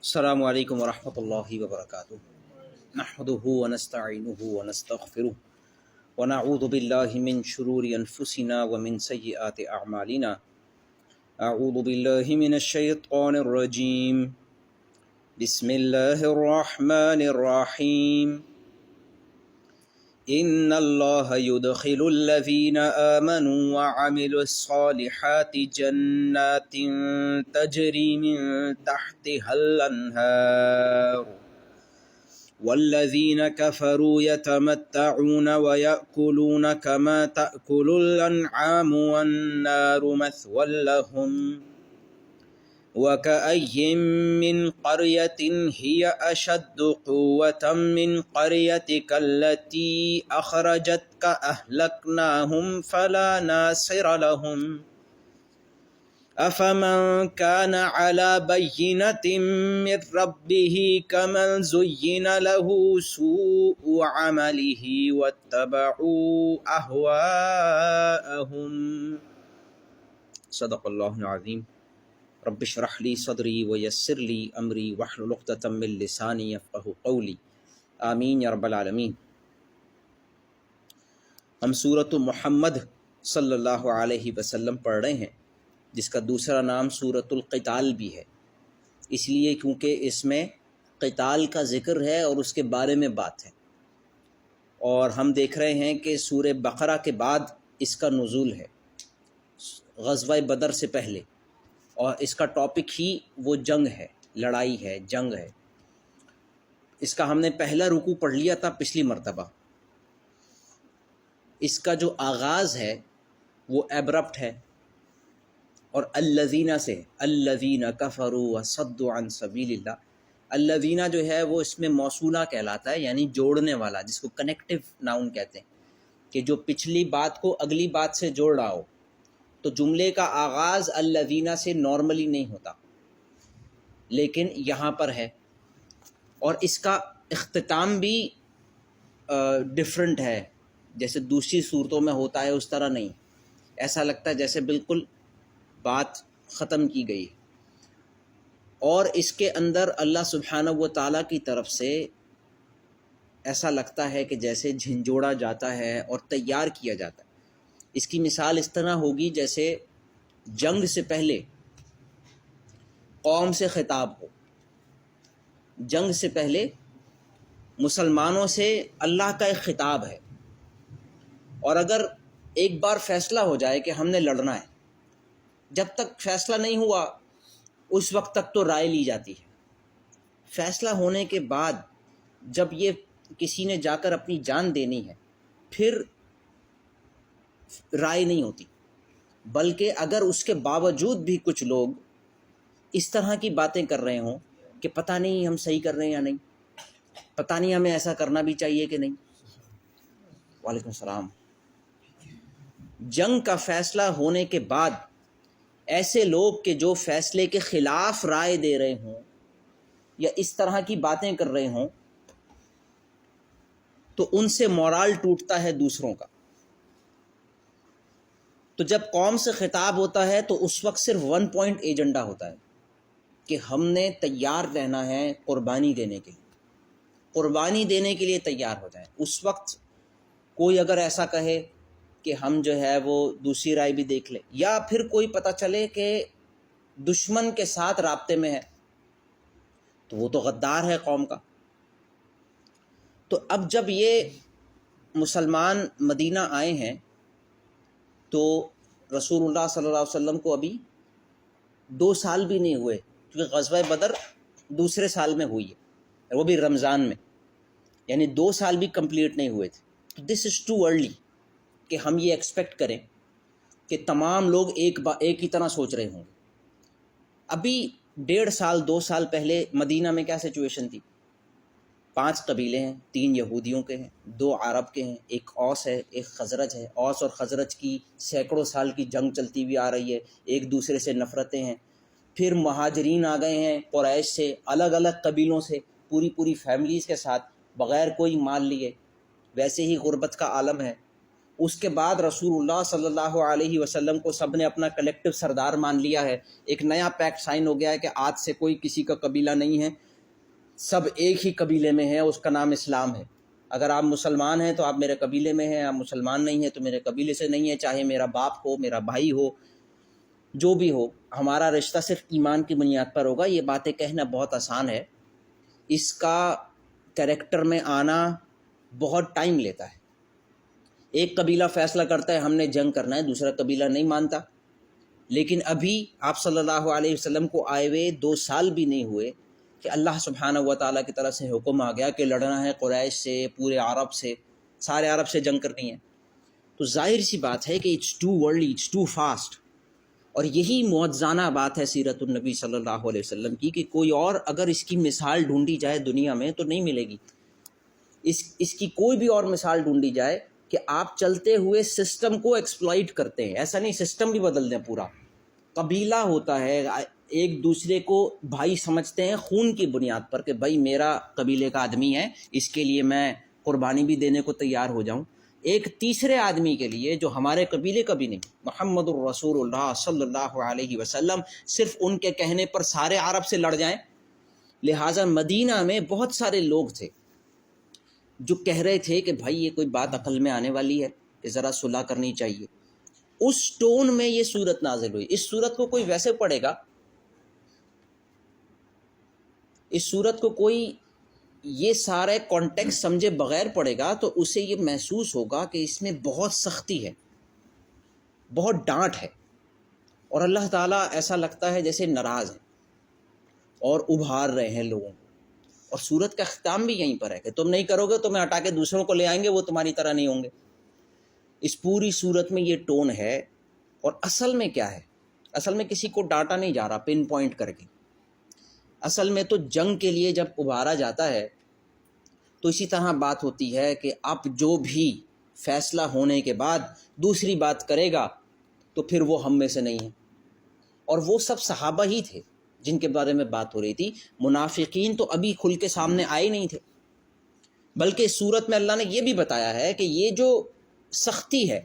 السلام علیکم ورحمۃ اللہ وبرکاتہ نحمده ونستعینه ونستغفره ونعوذ باللہ من شرور انفسنا ومن سیئات اعمالنا اعوذ باللہ من الشیطان الرجیم بسم اللہ الرحمن الرحیم ان اللہ يدخل الذین آمنوا وعملوا الصالحات جنات تجری من تحتها الانہار والذین كفروا يتمتعون ويأكلون كما تأكل الأنعام والنار مثوى لهم وكأي من قرية هي أشد قوة من قريتك التي أخرجتك أهلكناهم فلا ناصر لهم أفمن كان على بينة من ربه كمن زين له سوء عمله واتبعوا أهواءهم صدق الله العظيم رب اشرح لي صدري ويسر لي أمري واحلل عقدة من لساني يفقهوا قولي آمین یا رب العالمین۔ ہم سورۃ محمد صلی اللہ علیہ وسلم پڑھ رہے ہیں، جس کا دوسرا نام سورۃ القتال بھی ہے، اس لیے کیونکہ اس میں قتال کا ذکر ہے اور اس کے بارے میں بات ہے، اور ہم دیکھ رہے ہیں کہ سورہ بقرہ کے بعد اس کا نزول ہے، غزوہ بدر سے پہلے، اور اس کا ٹاپک ہی وہ جنگ ہے، لڑائی ہے، جنگ ہے۔ اس کا ہم نے پہلا رکوع پڑھ لیا تھا پچھلی مرتبہ۔ اس کا جو آغاز ہے وہ ایبرپٹ ہے، اور الذین سے، الذین کفروا وصدوا عن سبیل اللہ، الذین جو ہے وہ اس میں موصولہ کہلاتا ہے، یعنی جوڑنے والا، جس کو کنیکٹیو ناؤن کہتے ہیں، کہ جو پچھلی بات کو اگلی بات سے جوڑ رہا ہو۔ تو جملے کا آغاز الذین سے نارملی نہیں ہوتا، لیکن یہاں پر ہے، اور اس کا اختتام بھی ڈیفرنٹ ہے، جیسے دوسری صورتوں میں ہوتا ہے اس طرح نہیں، ایسا لگتا ہے جیسے بالکل بات ختم کی گئی، اور اس کے اندر اللہ سبحانہ و تعالیٰ کی طرف سے ایسا لگتا ہے کہ جیسے جھنجھوڑا جاتا ہے اور تیار کیا جاتا ہے۔ اس کی مثال اس طرح ہوگی جیسے جنگ سے پہلے قوم سے خطاب ہو، جنگ سے پہلے مسلمانوں سے اللہ کا ایک خطاب ہے، اور اگر ایک بار فیصلہ ہو جائے کہ ہم نے لڑنا ہے، جب تک فیصلہ نہیں ہوا اس وقت تک تو رائے لی جاتی ہے۔ فیصلہ ہونے کے بعد جب یہ کسی نے جا کر اپنی جان دینی ہے، پھر رائے نہیں ہوتی، بلکہ اگر اس کے باوجود بھی کچھ لوگ اس طرح کی باتیں کر رہے ہوں کہ پتہ نہیں ہم صحیح کر رہے ہیں یا نہیں، پتہ نہیں ہمیں ایسا کرنا بھی چاہیے کہ نہیں۔ وعلیکم السلام۔ جنگ کا فیصلہ ہونے کے بعد ایسے لوگ کہ جو فیصلے کے خلاف رائے دے رہے ہوں یا اس طرح کی باتیں کر رہے ہوں، تو ان سے مورال ٹوٹتا ہے دوسروں کا۔ تو جب قوم سے خطاب ہوتا ہے تو اس وقت صرف ون پوائنٹ ایجنڈا ہوتا ہے کہ ہم نے تیار رہنا ہے قربانی دینے کے لیے، قربانی دینے کے لیے تیار ہو جائیں۔ اس وقت کوئی اگر ایسا کہے کہ ہم جو ہے وہ دوسری رائے بھی دیکھ لیں، یا پھر کوئی پتہ چلے کہ دشمن کے ساتھ رابطے میں ہے، تو وہ تو غدار ہے قوم کا۔ تو اب جب یہ مسلمان مدینہ آئے ہیں تو رسول اللہ صلی اللہ علیہ وسلم کو ابھی 2 سال بھی نہیں ہوئے، کیونکہ غزوہ بدر دوسرے سال میں ہوئی ہے، وہ بھی رمضان میں، یعنی 2 سال بھی کمپلیٹ نہیں ہوئے تھے۔ تو دس از ٹو ارلی کہ ہم یہ ایکسپیکٹ کریں کہ تمام لوگ ایک ہی طرح سوچ رہے ہوں گے۔ ابھی 1.5 سال 2 سال پہلے مدینہ میں کیا سچویشن تھی؟ 5 قبیلے ہیں، 3 یہودیوں کے ہیں، 2 عرب کے ہیں، ایک اوس ہے، ایک خزرج ہے۔ اوس اور خزرج کی سینکڑوں سال کی جنگ چلتی ہوئی آ رہی ہے، ایک دوسرے سے نفرتیں ہیں۔ پھر مہاجرین آ گئے ہیں قریش سے، الگ الگ قبیلوں سے، پوری فیملیز کے ساتھ، بغیر کوئی مال لیے، ویسے ہی غربت کا عالم ہے۔ اس کے بعد رسول اللہ صلی اللہ علیہ وسلم کو سب نے اپنا کلیکٹیو سردار مان لیا ہے، ایک نیا پیکٹ سائن ہو گیا ہے کہ آج سے کوئی کسی کا قبیلہ نہیں ہے، سب ایک ہی قبیلے میں ہیں، اس کا نام اسلام ہے۔ اگر آپ مسلمان ہیں تو آپ میرے قبیلے میں ہیں، آپ مسلمان نہیں ہیں تو میرے قبیلے سے نہیں ہیں، چاہے میرا باپ ہو، میرا بھائی ہو، جو بھی ہو، ہمارا رشتہ صرف ایمان کی بنیاد پر ہوگا۔ یہ باتیں کہنا بہت آسان ہے، اس کا کریکٹر میں آنا بہت ٹائم لیتا ہے۔ ایک قبیلہ فیصلہ کرتا ہے ہم نے جنگ کرنا ہے، دوسرا قبیلہ نہیں مانتا، لیکن ابھی آپ صلی اللہ علیہ وسلم کو آئے ہوئے 2 سال بھی نہیں ہوئے کہ اللہ سبحانہ و تعالیٰ کی طرف سے حکم آ گیا کہ لڑنا ہے قریش سے، پورے عرب سے، سارے عرب سے جنگ کرنی ہے۔ تو ظاہر سی بات ہے کہ it's too early, it's too fast. اور یہی معجزانہ بات ہے سیرت النبی صلی اللہ علیہ وسلم کی کہ کوئی اور اگر اس کی مثال ڈھونڈی جائے دنیا میں تو نہیں ملے گی۔ اس کی کوئی بھی اور مثال ڈھونڈی جائے کہ آپ چلتے ہوئے سسٹم کو ایکسپلائٹ کرتے ہیں، ایسا نہیں سسٹم بھی بدل دیں پورا۔ قبیلہ ہوتا ہے، ایک دوسرے کو بھائی سمجھتے ہیں خون کی بنیاد پر کہ بھائی میرا قبیلے کا آدمی ہے، اس کے لیے میں قربانی بھی دینے کو تیار ہو جاؤں۔ ایک تیسرے آدمی کے لیے جو ہمارے قبیلے کا بھی نہیں، محمد الرسول اللہ صلی اللہ علیہ وسلم، صرف ان کے کہنے پر سارے عرب سے لڑ جائیں۔ لہٰذا مدینہ میں بہت سارے لوگ تھے جو کہہ رہے تھے کہ بھائی یہ کوئی بات عقل میں آنے والی ہے کہ ذرا صلح کرنی چاہیے۔ اس ٹون میں یہ صورت نازل ہوئی۔ اس صورت کو کوئی ویسے پڑھے گا، اس صورت کو کوئی یہ سارے کانٹیکس سمجھے بغیر پڑھے گا تو اسے یہ محسوس ہوگا کہ اس میں بہت سختی ہے، بہت ڈانٹ ہے، اور اللہ تعالیٰ ایسا لگتا ہے جیسے ناراض ہیں اور ابھار رہے ہیں لوگوں کو۔ اور صورت کا اختتام بھی یہیں پر ہے کہ تم نہیں کرو گے تو میں ہٹا کے دوسروں کو لے آئیں گے، وہ تمہاری طرح نہیں ہوں گے۔ اس پوری صورت میں یہ ٹون ہے۔ اور اصل میں کیا ہے؟ اصل میں کسی کو ڈانٹا نہیں جا رہا پن پوائنٹ کر کے، اصل میں تو جنگ کے لیے جب ابھارا جاتا ہے تو اسی طرح بات ہوتی ہے کہ اب جو بھی فیصلہ ہونے کے بعد دوسری بات کرے گا تو پھر وہ ہم میں سے نہیں ہے۔ اور وہ سب صحابہ ہی تھے جن کے بارے میں بات ہو رہی تھی۔ منافقین تو ابھی کھل کے سامنے آئے نہیں تھے، بلکہ اس صورت میں اللہ نے یہ بھی بتایا ہے کہ یہ جو سختی ہے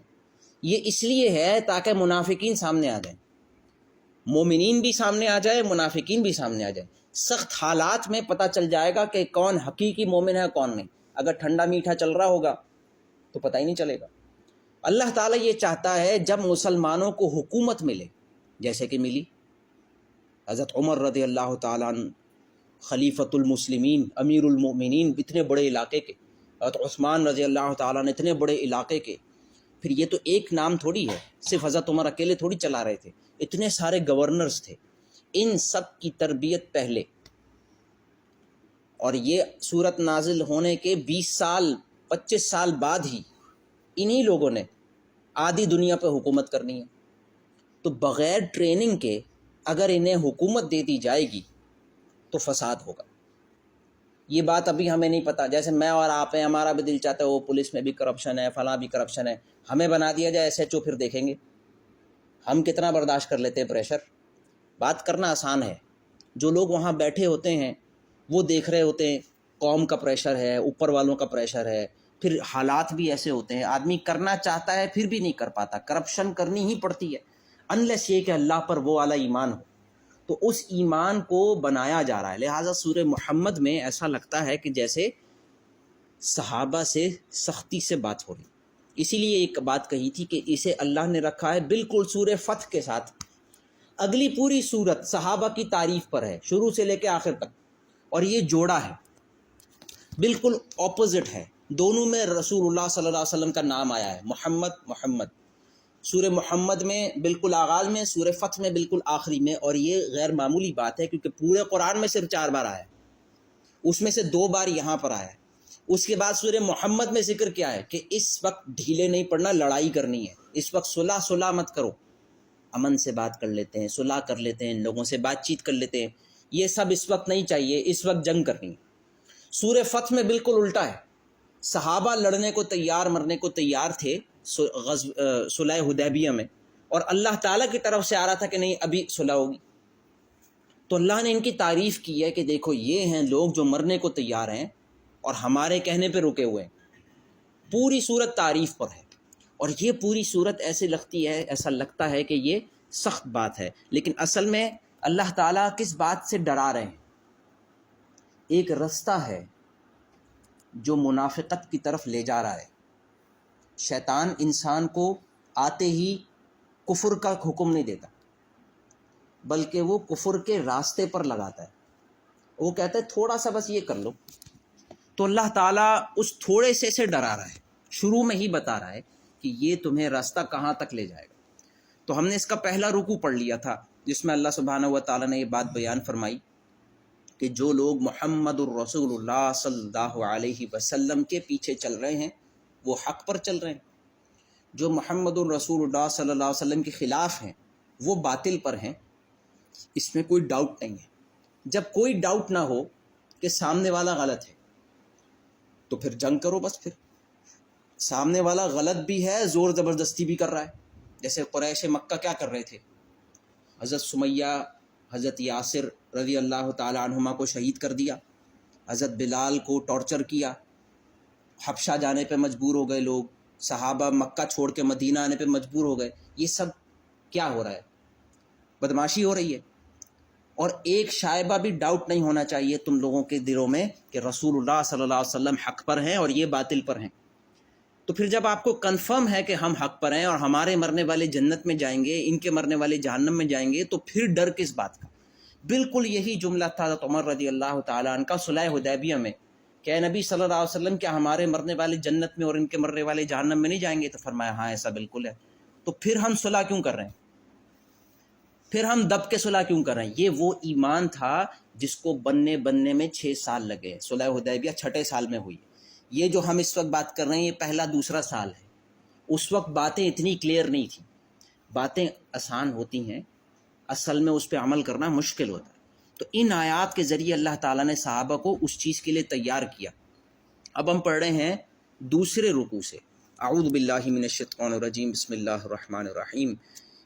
یہ اس لیے ہے تاکہ منافقین سامنے آ جائیں، مومنین بھی سامنے آ جائے، منافقین بھی سامنے آ جائے۔ سخت حالات میں پتہ چل جائے گا کہ کون حقیقی مومن ہے کون نہیں۔ اگر ٹھنڈا میٹھا چل رہا ہوگا تو پتہ ہی نہیں چلے گا۔ اللہ تعالیٰ یہ چاہتا ہے جب مسلمانوں کو حکومت ملے جیسے کہ ملی، حضرت عمر رضی اللہ تعالیٰ عنہ خلیفۃ المسلمین، امیر المؤمنین، اتنے بڑے علاقے کے، حضرت عثمان رضی اللہ تعالیٰ نے اتنے بڑے علاقے کے، پھر یہ تو ایک نام تھوڑی ہے، صرف حضرت عمر اکیلے تھوڑی چلا رہے تھے، اتنے سارے گورنرز تھے، ان سب کی تربیت پہلے۔ اور یہ صورت نازل ہونے کے 20 سال 25 سال بعد ہی انہی لوگوں نے آدھی دنیا پہ حکومت کرنی ہے۔ تو بغیر ٹریننگ کے اگر انہیں حکومت دے دی جائے گی تو فساد ہوگا۔ یہ بات ابھی ہمیں نہیں پتہ، جیسے میں اور آپ ہیں، ہمارا بھی دل چاہتا ہے وہ پولیس میں بھی کرپشن ہے، فلاں بھی کرپشن ہے، ہمیں بنا دیا جائے ایس ایچ او، پھر دیکھیں گے ہم کتنا برداشت کر لیتے ہیں پریشر۔ بات کرنا آسان ہے، جو لوگ وہاں بیٹھے ہوتے ہیں وہ دیکھ رہے ہوتے ہیں، قوم کا پریشر ہے، اوپر والوں کا پریشر ہے، پھر حالات بھی ایسے ہوتے ہیں، آدمی کرنا چاہتا ہے پھر بھی نہیں کر پاتا، کرپشن کرنی ہی پڑتی ہے، انلیس یہ کہ اللہ پر وہ والا ایمان ہو۔ تو اس ایمان کو بنایا جا رہا ہے۔ لہٰذا سورہ محمد میں ایسا لگتا ہے کہ جیسے صحابہ سے سختی سے بات ہو رہی۔ اسی لیے ایک بات کہی تھی کہ اسے اللہ نے رکھا ہے بالکل سورہ فتح کے ساتھ۔ اگلی پوری سورت صحابہ کی تعریف پر ہے شروع سے لے کے آخر تک، اور یہ جوڑا ہے، بالکل اپوزٹ ہے، دونوں میں رسول اللہ صلی اللہ علیہ وسلم کا نام آیا ہے، محمد محمد، سورہ محمد میں بالکل آغاز میں، سورہ فتح میں بالکل آخری میں۔ اور یہ غیر معمولی بات ہے کیونکہ پورے قرآن میں صرف 4 بار آیا ہے، اس میں سے 2 بار یہاں پر آیا ہے۔ اس کے بعد سورہ محمد میں ذکر کیا ہے کہ اس وقت ڈھیلے نہیں پڑنا، لڑائی کرنی ہے، اس وقت صلح مت کرو، امن سے بات کر لیتے ہیں، صلح کر لیتے ہیں، لوگوں سے بات چیت کر لیتے ہیں، یہ سب اس وقت نہیں چاہیے، اس وقت جنگ کرنی ہے۔ سورہ فتح میں بالکل الٹا ہے، صحابہ لڑنے کو تیار، مرنے کو تیار تھے صلح حدیبیہ میں، اور اللہ تعالیٰ کی طرف سے آ رہا تھا کہ نہیں ابھی صلح ہوگی۔ تو اللہ نے ان کی تعریف کی ہے کہ دیکھو یہ ہیں لوگ جو مرنے کو تیار ہیں اور ہمارے کہنے پہ رکے ہوئے ہیں۔ پوری صورت تعریف پر ہے، اور یہ پوری صورت ایسا لگتا ہے کہ یہ سخت بات ہے، لیکن اصل میں اللہ تعالیٰ کس بات سے ڈرا رہے ہیں؟ ایک رستہ ہے جو منافقت کی طرف لے جا رہا ہے۔ شیطان انسان کو آتے ہی کفر کا حکم نہیں دیتا، بلکہ وہ کفر کے راستے پر لگاتا ہے۔ وہ کہتا ہے تھوڑا سا بس یہ کر لو، تو اللہ تعالیٰ اس تھوڑے سے ڈرا رہا ہے، شروع میں ہی بتا رہا ہے کہ یہ تمہیں راستہ کہاں تک لے جائے گا۔ تو ہم نے اس کا پہلا رکوع پڑھ لیا تھا، جس میں اللہ سبحانہ و تعالیٰ نے یہ بات بیان فرمائی کہ جو لوگ محمد الرسول اللہ صلی اللہ علیہ وسلم کے پیچھے چل رہے ہیں وہ حق پر چل رہے ہیں، جو محمد الرسول اللہ صلی اللہ علیہ وسلم کے خلاف ہیں وہ باطل پر ہیں، اس میں کوئی ڈاؤٹ نہیں ہے۔ جب کوئی ڈاؤٹ نہ ہو کہ سامنے والا غلط ہے تو پھر جنگ کرو، بس پھر سامنے والا غلط بھی ہے، زور زبردستی بھی کر رہا ہے۔ جیسے قریش مکہ کیا کر رہے تھے، حضرت سمیہ حضرت یاسر رضی اللہ تعالی عنہما کو شہید کر دیا، حضرت بلال کو ٹارچر کیا، حبشہ جانے پہ مجبور ہو گئے لوگ، صحابہ مکہ چھوڑ کے مدینہ آنے پہ مجبور ہو گئے۔ یہ سب کیا ہو رہا ہے؟ بدماشی ہو رہی ہے۔ اور ایک شائبہ بھی ڈاؤٹ نہیں ہونا چاہیے تم لوگوں کے دلوں میں کہ رسول اللہ صلی اللہ علیہ وسلم حق پر ہیں اور یہ باطل پر ہیں۔ تو پھر جب آپ کو کنفرم ہے کہ ہم حق پر ہیں اور ہمارے مرنے والے جنت میں جائیں گے، ان کے مرنے والے جہنم میں جائیں گے، تو پھر ڈر کس بات کا؟ بالکل یہی جملہ تھا حضرت عمر رضی اللہ تعالیٰ عنہ کا صلح حدیبیہ میں کہ اے نبی صلی اللہ علیہ وسلم کیا ہمارے مرنے والے جنت میں اور ان کے مرنے والے جہنم میں نہیں جائیں گے؟ تو فرمایا ہاں ایسا بالکل ہے۔ تو پھر ہم صلح کیوں کر رہے ہیں؟ پھر ہم دب کے صلح کیوں کر رہے ہیں؟ یہ وہ ایمان تھا جس کو بننے میں 6 سال لگے۔ صلح حدیبیہ 6 سال میں ہوئی۔ یہ جو ہم اس وقت بات کر رہے ہیں یہ پہلا دوسرا سال ہے۔ اس وقت باتیں اتنی کلیئر نہیں تھیں، باتیں آسان ہوتی ہیں، اصل میں اس پہ عمل کرنا مشکل ہوتا ہے۔ تو ان آیات کے ذریعے اللہ تعالیٰ نے صحابہ کو اس چیز کے لیے تیار کیا۔ اب ہم پڑھ رہے ہیں دوسرے رکوع سے۔ اعوذ باللہ من الشیطان الرجیم، بسم اللہ الرحمن الرحیم۔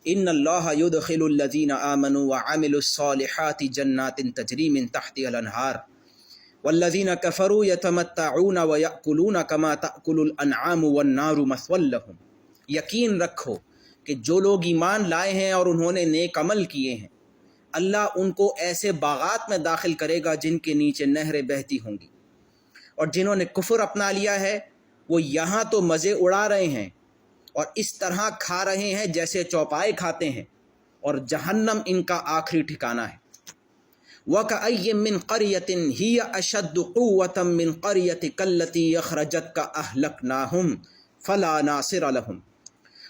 ان اللہ يدخل الذین آمنوا وعملوا الصالحات جنات تجری من تحتها الانہار والذین کفروا یتمتعون ویأکلون کما تأکل الانعام والنار مثوی لہم۔ یقین رکھو کہ جو لوگ ایمان لائے ہیں اور انہوں نے نیک عمل کیے ہیں، اللہ ان کو ایسے باغات میں داخل کرے گا جن کے نیچے نہریں بہتی ہوں گی، اور جنہوں نے کفر اپنا لیا ہے وہ یہاں تو مزے اڑا رہے ہیں اور اس طرح کھا رہے ہیں جیسے چوپائے کھاتے ہیں، اور جہنم ان کا آخری ٹھکانہ ہے۔ وَكَأَيٍّ مِّن قَرْيَةٍ هِيَ أَشَدُّ قُوَّةً مِّن قَرْيَتِكَ الَّتِي أَخْرَجَتْكَ أَهْلَكْنَاهُمْ فَلَا نَاصِرَ لَهُمْ۔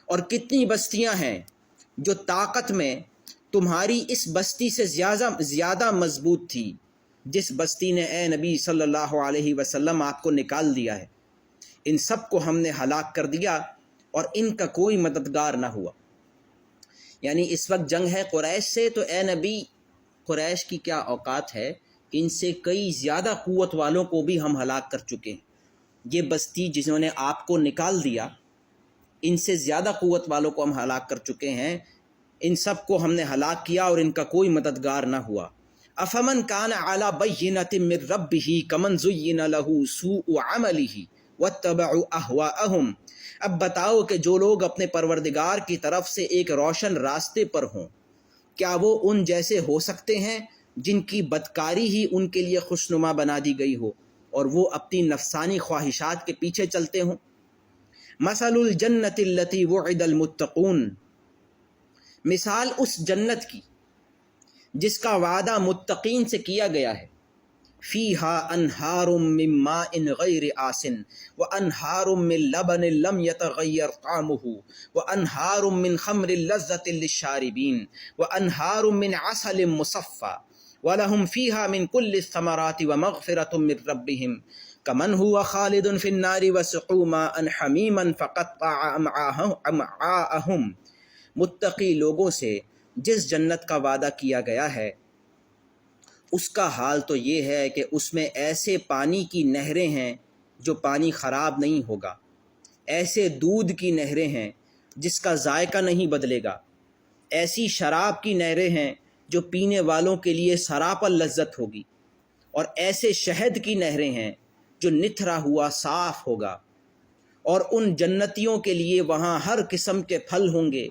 اور کتنی بستیاں ہیں جو طاقت میں تمہاری اس بستی سے زیادہ مضبوط تھی جس بستی نے اے نبی صلی اللہ علیہ وسلم آپ کو نکال دیا ہے، ان سب کو ہم نے ہلاک کر دیا اور ان کا کوئی مددگار نہ ہوا۔ یعنی اس وقت جنگ ہے قریش سے، تو اے نبی قریش کی کیا اوقات ہے، ان سے کئی زیادہ قوت والوں کو بھی ہم ہلاک کر چکے ہیں۔ یہ بستی جنہوں نے آپ کو نکال دیا، ان سے زیادہ قوت والوں کو ہم ہلاک کر چکے ہیں، ان سب کو ہم نے ہلاک کیا اور ان کا کوئی مددگار نہ ہوا۔ افمن کان علی بینۃ من ربہ کمن زین لہ سوء عملہ واتبعوا اہواءہم۔ اب بتاؤ کہ جو لوگ اپنے پروردگار کی طرف سے ایک روشن راستے پر ہوں، کیا وہ ان جیسے ہو سکتے ہیں جن کی بدکاری ہی ان کے لیے خوشنما بنا دی گئی ہو اور وہ اپنی نفسانی خواہشات کے پیچھے چلتے ہوں؟ مثل الجنت التی وعد المتقون، مثال اس جنت کی جس کا وعدہ متقین سے کیا گیا ہے، فیہا انہار من ماء غیر آسن وانہار من لبن لم یتغیر طعمہ وانہار من خمر لذۃ للشاربین وانہار من عسل مصفى ولہم فیہا من کل الثمرات ومغفرۃ من ربہم کمن ہوا خالد فی النار وسقوا ماء حمیما فقطع امعاءہم۔ متقی لوگوں سے جس جنت کا وعدہ کیا گیا ہے اس کا حال تو یہ ہے کہ اس میں ایسے پانی کی نہریں ہیں جو پانی خراب نہیں ہوگا، ایسے دودھ کی نہریں ہیں جس کا ذائقہ نہیں بدلے گا، ایسی شراب کی نہریں ہیں جو پینے والوں کے لیے سراپا لذت ہوگی، اور ایسے شہد کی نہریں ہیں جو نتھرا ہوا صاف ہوگا۔ اور ان جنتیوں کے لیے وہاں ہر قسم کے پھل ہوں گے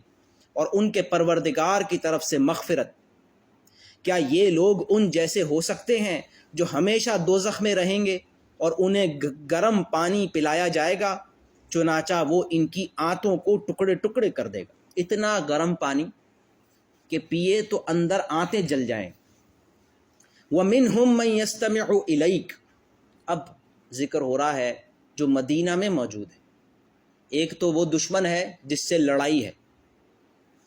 اور ان کے پروردگار کی طرف سے مغفرت۔ کیا یہ لوگ ان جیسے ہو سکتے ہیں جو ہمیشہ دوزخ میں رہیں گے اور انہیں گرم پانی پلایا جائے گا، چنانچہ وہ ان کی آنتوں کو ٹکڑے ٹکڑے کر دے گا۔ اتنا گرم پانی کہ پیے تو اندر آنتیں جل جائیں۔ وَمِنْهُمْ مَنْ يَسْتَمِعُ إِلَيْكَ، اب ذکر ہو رہا ہے جو مدینہ میں موجود ہے۔ ایک تو وہ دشمن ہے جس سے لڑائی ہے،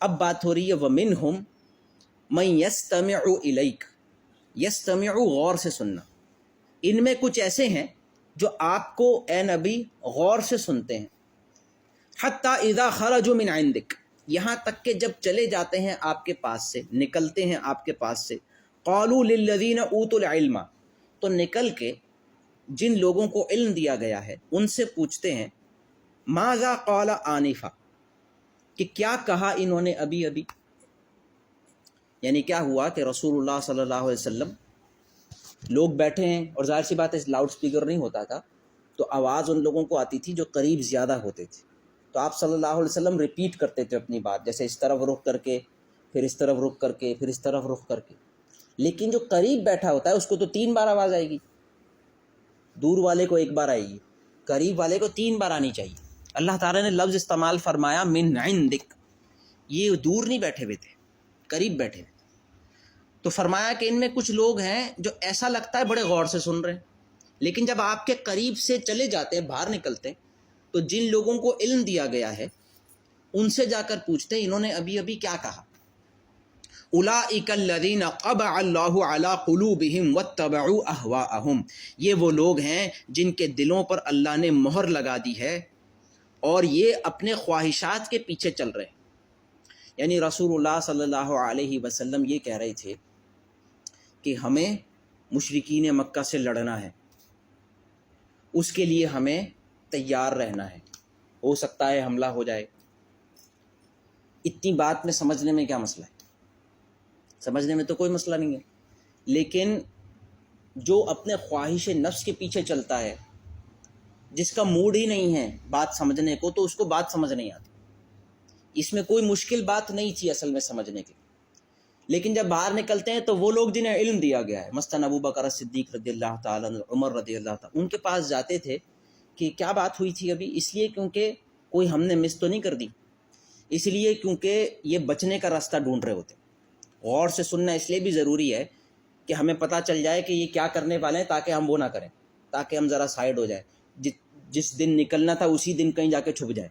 اب بات ہو رہی ہے وَمِنْهُمْ مَنْ يَسْتَمِعُ إِلَيْكَ، یستمع غور سے سننا، ان میں کچھ ایسے ہیں جو آپ کو اے نبی غور سے سنتے ہیں۔ حَتَّى إِذَا خَرَجُوا مِنْ عِنْدِكَ، یہاں تک کہ جب چلے جاتے ہیں آپ کے پاس سے، نکلتے ہیں آپ کے پاس سے، قَالُوا لِلَّذِينَ أُوتُوا الْعِلْمَ، تو نکل کے جن لوگوں کو علم دیا گیا ہے ان سے پوچھتے ہیں ماذا قال آنفا، کہ کیا کہا انہوں نے ابھی ابھی۔ یعنی کیا ہوا کہ رسول اللہ صلی اللہ علیہ وسلم، لوگ بیٹھے ہیں اور ظاہر سی بات ہے لاؤڈ سپیکر نہیں ہوتا تھا، تو آواز ان لوگوں کو آتی تھی جو قریب زیادہ ہوتے تھے، تو آپ صلی اللہ علیہ وسلم ریپیٹ کرتے تھے اپنی بات، جیسے اس طرف رخ کر کے، پھر اس طرف رخ کر کے، پھر اس طرف رخ کر کے۔ لیکن جو قریب بیٹھا ہوتا ہے اس کو تو 3 بار آواز آئے گی، دور والے کو 1 بار آئے گی، قریب والے کو 3 بار آنی چاہیے۔ اللہ تعالیٰ نے لفظ استعمال فرمایا من عندک، یہ دور نہیں بیٹھے ہوئے تھے، قریب بیٹھے ہوئے، تو فرمایا کہ ان میں کچھ لوگ ہیں جو ایسا لگتا ہے بڑے غور سے سن رہے ہیں، لیکن جب آپ کے قریب سے چلے جاتے ہیں، باہر نکلتے ہیں، تو جن لوگوں کو علم دیا گیا ہے ان سے جا کر پوچھتے ہیں انہوں نے ابھی ابھی کیا کہا۔ اولئک الذین طبع اللہ علی قلوبہم واتبعوا اہواءہم، یہ وہ لوگ ہیں جن کے دلوں پر اللہ نے مہر لگا دی ہے اور یہ اپنے خواہشات کے پیچھے چل رہے ہیں۔ یعنی رسول اللہ صلی اللہ علیہ وسلم یہ کہہ رہے تھے کہ ہمیں مشرکین مکہ سے لڑنا ہے، اس کے لیے ہمیں تیار رہنا ہے، ہو سکتا ہے حملہ ہو جائے۔ اتنی بات میں سمجھنے میں کیا مسئلہ ہے؟ سمجھنے میں تو کوئی مسئلہ نہیں ہے، لیکن جو اپنے خواہش نفس کے پیچھے چلتا ہے، جس کا موڈ ہی نہیں ہے بات سمجھنے کو، تو اس کو بات سمجھ نہیں آتی۔ اس میں کوئی مشکل بات نہیں تھی اصل میں سمجھنے کی، لیکن جب باہر نکلتے ہیں تو وہ لوگ جنہیں علم دیا گیا ہے، مثلاً ابو بکر صدیق رضی اللہ تعالیٰ عنہ، عمر رضی اللہ تعالیٰ، ان کے پاس جاتے تھے کہ کیا بات ہوئی تھی ابھی، اس لیے کیونکہ کوئی ہم نے مس تو نہیں کر دی، اس لیے کیونکہ یہ بچنے کا راستہ ڈھونڈ رہے ہوتے۔ غور سے سننا اس لیے بھی ضروری ہے کہ ہمیں پتہ چل جائے کہ یہ کیا کرنے والے ہیں، تاکہ ہم وہ نہ کریں، تاکہ ہم ذرا سائڈ ہو جائیں، جس دن نکلنا تھا اسی دن کہیں جا کے چھپ جائیں۔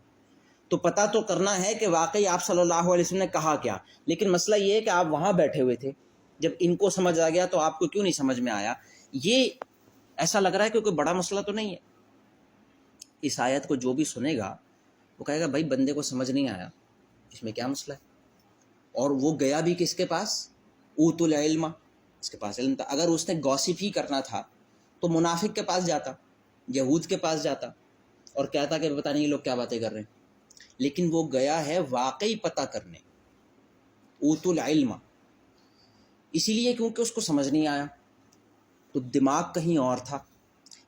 تو پتہ تو کرنا ہے کہ واقعی آپ صلی اللہ علیہ وسلم نے کہا کیا، لیکن مسئلہ یہ ہے کہ آپ وہاں بیٹھے ہوئے تھے، جب ان کو سمجھ آ گیا تو آپ کو کیوں نہیں سمجھ میں آیا؟ یہ ایسا لگ رہا ہے کہ کوئی بڑا مسئلہ تو نہیں ہے۔ اس آیت کو جو بھی سنے گا وہ کہے گا بھائی بندے کو سمجھ نہیں آیا، اس میں کیا مسئلہ ہے؟ اور وہ گیا بھی کس کے پاس؟ اوت العلم، اس کے پاس علم تھا۔ اگر اس نے گوسپ ہی کرنا تھا تو منافق کے پاس جاتا، یہود کے پاس جاتا اور کہتا کہ پتہ نہیں یہ لوگ کیا باتیں کر رہے ہیں، لیکن وہ گیا ہے واقعی پتہ کرنے، اوت العلم، اسی لیے کیونکہ اس کو سمجھ نہیں آیا، تو دماغ کہیں اور تھا۔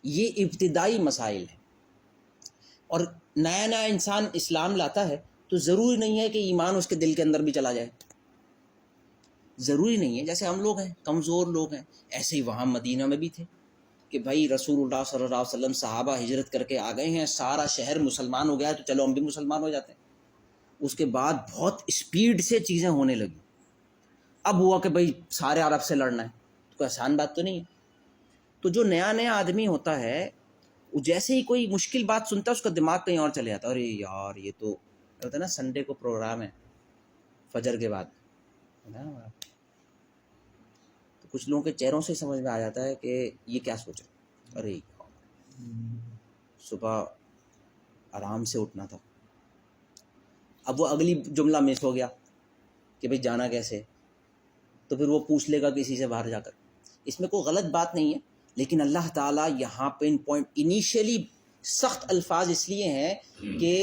یہ ابتدائی مسائل ہیں، اور نیا نیا انسان اسلام لاتا ہے تو ضروری نہیں ہے کہ ایمان اس کے دل کے اندر بھی چلا جائے، ضروری نہیں ہے۔ جیسے ہم لوگ ہیں، کمزور لوگ ہیں، ایسے ہی وہاں مدینہ میں بھی تھے کہ بھائی رسول اللہ صلی اللہ علیہ وسلم صحابہ ہجرت کر کے آ گئے ہیں، سارا شہر مسلمان ہو گیا ہے، تو چلو ہم بھی مسلمان ہو جاتے ہیں۔ اس کے بعد بہت اسپیڈ سے چیزیں ہونے لگی، اب ہوا کہ بھائی سارے عرب سے لڑنا ہے، تو کوئی آسان بات تو نہیں ہے۔ تو جو نیا نیا آدمی ہوتا ہے، وہ جیسے ہی کوئی مشکل بات سنتا ہے اس کا دماغ کہیں اور چلے جاتا ہے، ارے یار یہ تو ہوتا ہے نا، سنڈے کو پروگرام ہے فجر کے بعد، تو کچھ لوگوں کے چہروں سے سمجھ میں آ جاتا ہے کہ یہ کیا سوچ رہے، ارے صبح آرام سے اٹھنا تھا۔ اب وہ اگلی جملہ مس ہو گیا کہ بھئی جانا کیسے، تو پھر وہ پوچھ لے گا کسی سے باہر جا کر۔ اس میں کوئی غلط بات نہیں ہے، لیکن اللہ تعالیٰ یہاں پہ ان پوائنٹ انیشیلی سخت الفاظ اس لیے ہیں کہ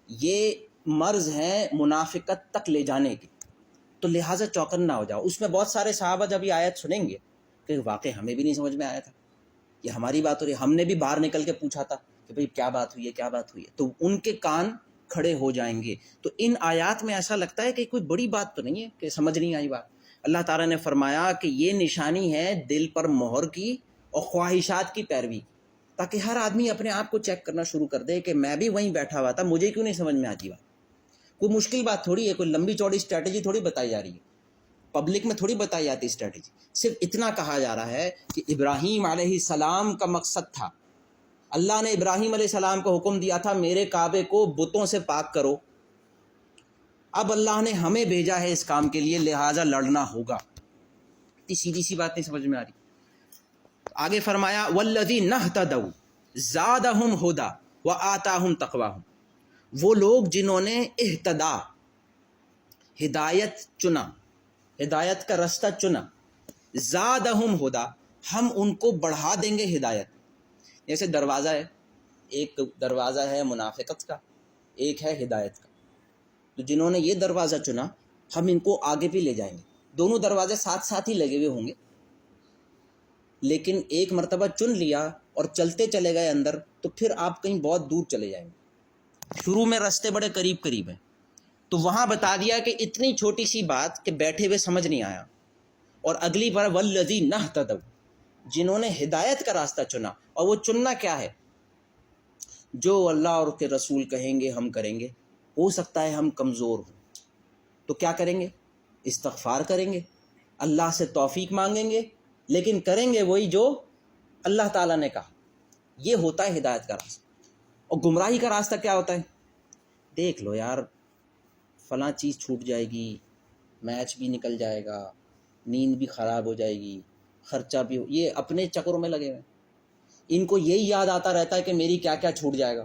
یہ مرض ہیں منافقت تک لے جانے کے، تو لہٰذا چوکن نہ ہو جاؤ۔ اس میں بہت سارے صحابہ جب یہ آیت سنیں گے کہ واقعی ہمیں بھی نہیں سمجھ میں آیا تھا، یہ ہماری بات ہو رہی ہے، ہم نے بھی باہر نکل کے پوچھا تھا، کہ بھئی کیا بات ہوئی ہے، کیا بات ہوئی ہے، تو ان کے کان کھڑے ہو جائیں گے۔ تو ان آیات میں ایسا لگتا ہے کہ کوئی بڑی بات تو نہیں ہے کہ سمجھ نہیں آئی بات۔ اللہ تعالیٰ نے فرمایا کہ یہ نشانی ہے دل پر مہر کی اور خواہشات کی پیروی، تاکہ ہر آدمی اپنے آپ کو چیک کرنا شروع کر دے کہ میں بھی وہیں بیٹھا ہوا تھا، مجھے کیوں نہیں سمجھ میں آتی بات۔ کوئی مشکل بات تھوڑی ہے، کوئی لمبی چوڑی اسٹریٹجی تھوڑی بتائی جا رہی ہے، پبلک میں تھوڑی بتائی جاتی اسٹریٹجی۔ صرف اتنا کہا جا رہا ہے کہ ابراہیم علیہ السلام کا مقصد تھا، اللہ نے ابراہیم علیہ السلام کو حکم دیا تھا میرے کعبے کو بتوں سے پاک کرو، اب اللہ نے ہمیں بھیجا ہے اس کام کے لیے، لہٰذا لڑنا ہوگا۔ اتنی سیدھی سی بات نہیں سمجھ میں آ رہی۔ آگے فرمایا والذین اہتدوا زادہم ھدی وآتاہم تقواہم، وہ لوگ جنہوں نے اہتدا ہدایت چنا، ہدایت کا رستہ چنا، زادہم ھدی ہم ان کو بڑھا دیں گے ہدایت۔ جیسے دروازہ ہے، ایک دروازہ ہے منافقت کا، ایک ہے ہدایت کا، تو جنہوں نے یہ دروازہ چنا ہم ان کو آگے بھی لے جائیں گے۔ دونوں دروازے ساتھ ساتھ ہی لگے ہوئے ہوں گے، لیکن ایک مرتبہ چن لیا اور چلتے چلے گئے اندر تو پھر آپ کہیں بہت دور چلے جائیں گے۔ شروع میں راستے بڑے قریب قریب ہیں، تو وہاں بتا دیا کہ اتنی چھوٹی سی بات کہ بیٹھے ہوئے سمجھ نہیں آیا، اور اگلی بار والذین اہتدوا، جنہوں نے ہدایت کا راستہ چنا، اور وہ چننا کیا ہے؟ جو اللہ اور اس کے رسول کہیں گے ہم کریں گے۔ ہو سکتا ہے ہم کمزور ہوں تو کیا کریں گے؟ استغفار کریں گے، اللہ سے توفیق مانگیں گے، لیکن کریں گے وہی جو اللہ تعالیٰ نے کہا۔ یہ ہوتا ہے ہدایت کا راستہ۔ اور گمراہی کا راستہ کیا ہوتا ہے؟ دیکھ لو یار فلاں چیز چھوٹ جائے گی، میچ بھی نکل جائے گا، نیند بھی خراب ہو جائے گی، خرچہ بھی یہ اپنے چکروں میں لگے ہوئے۔ ان کو یہی یاد آتا رہتا ہے کہ میری کیا کیا چھوٹ جائے گا،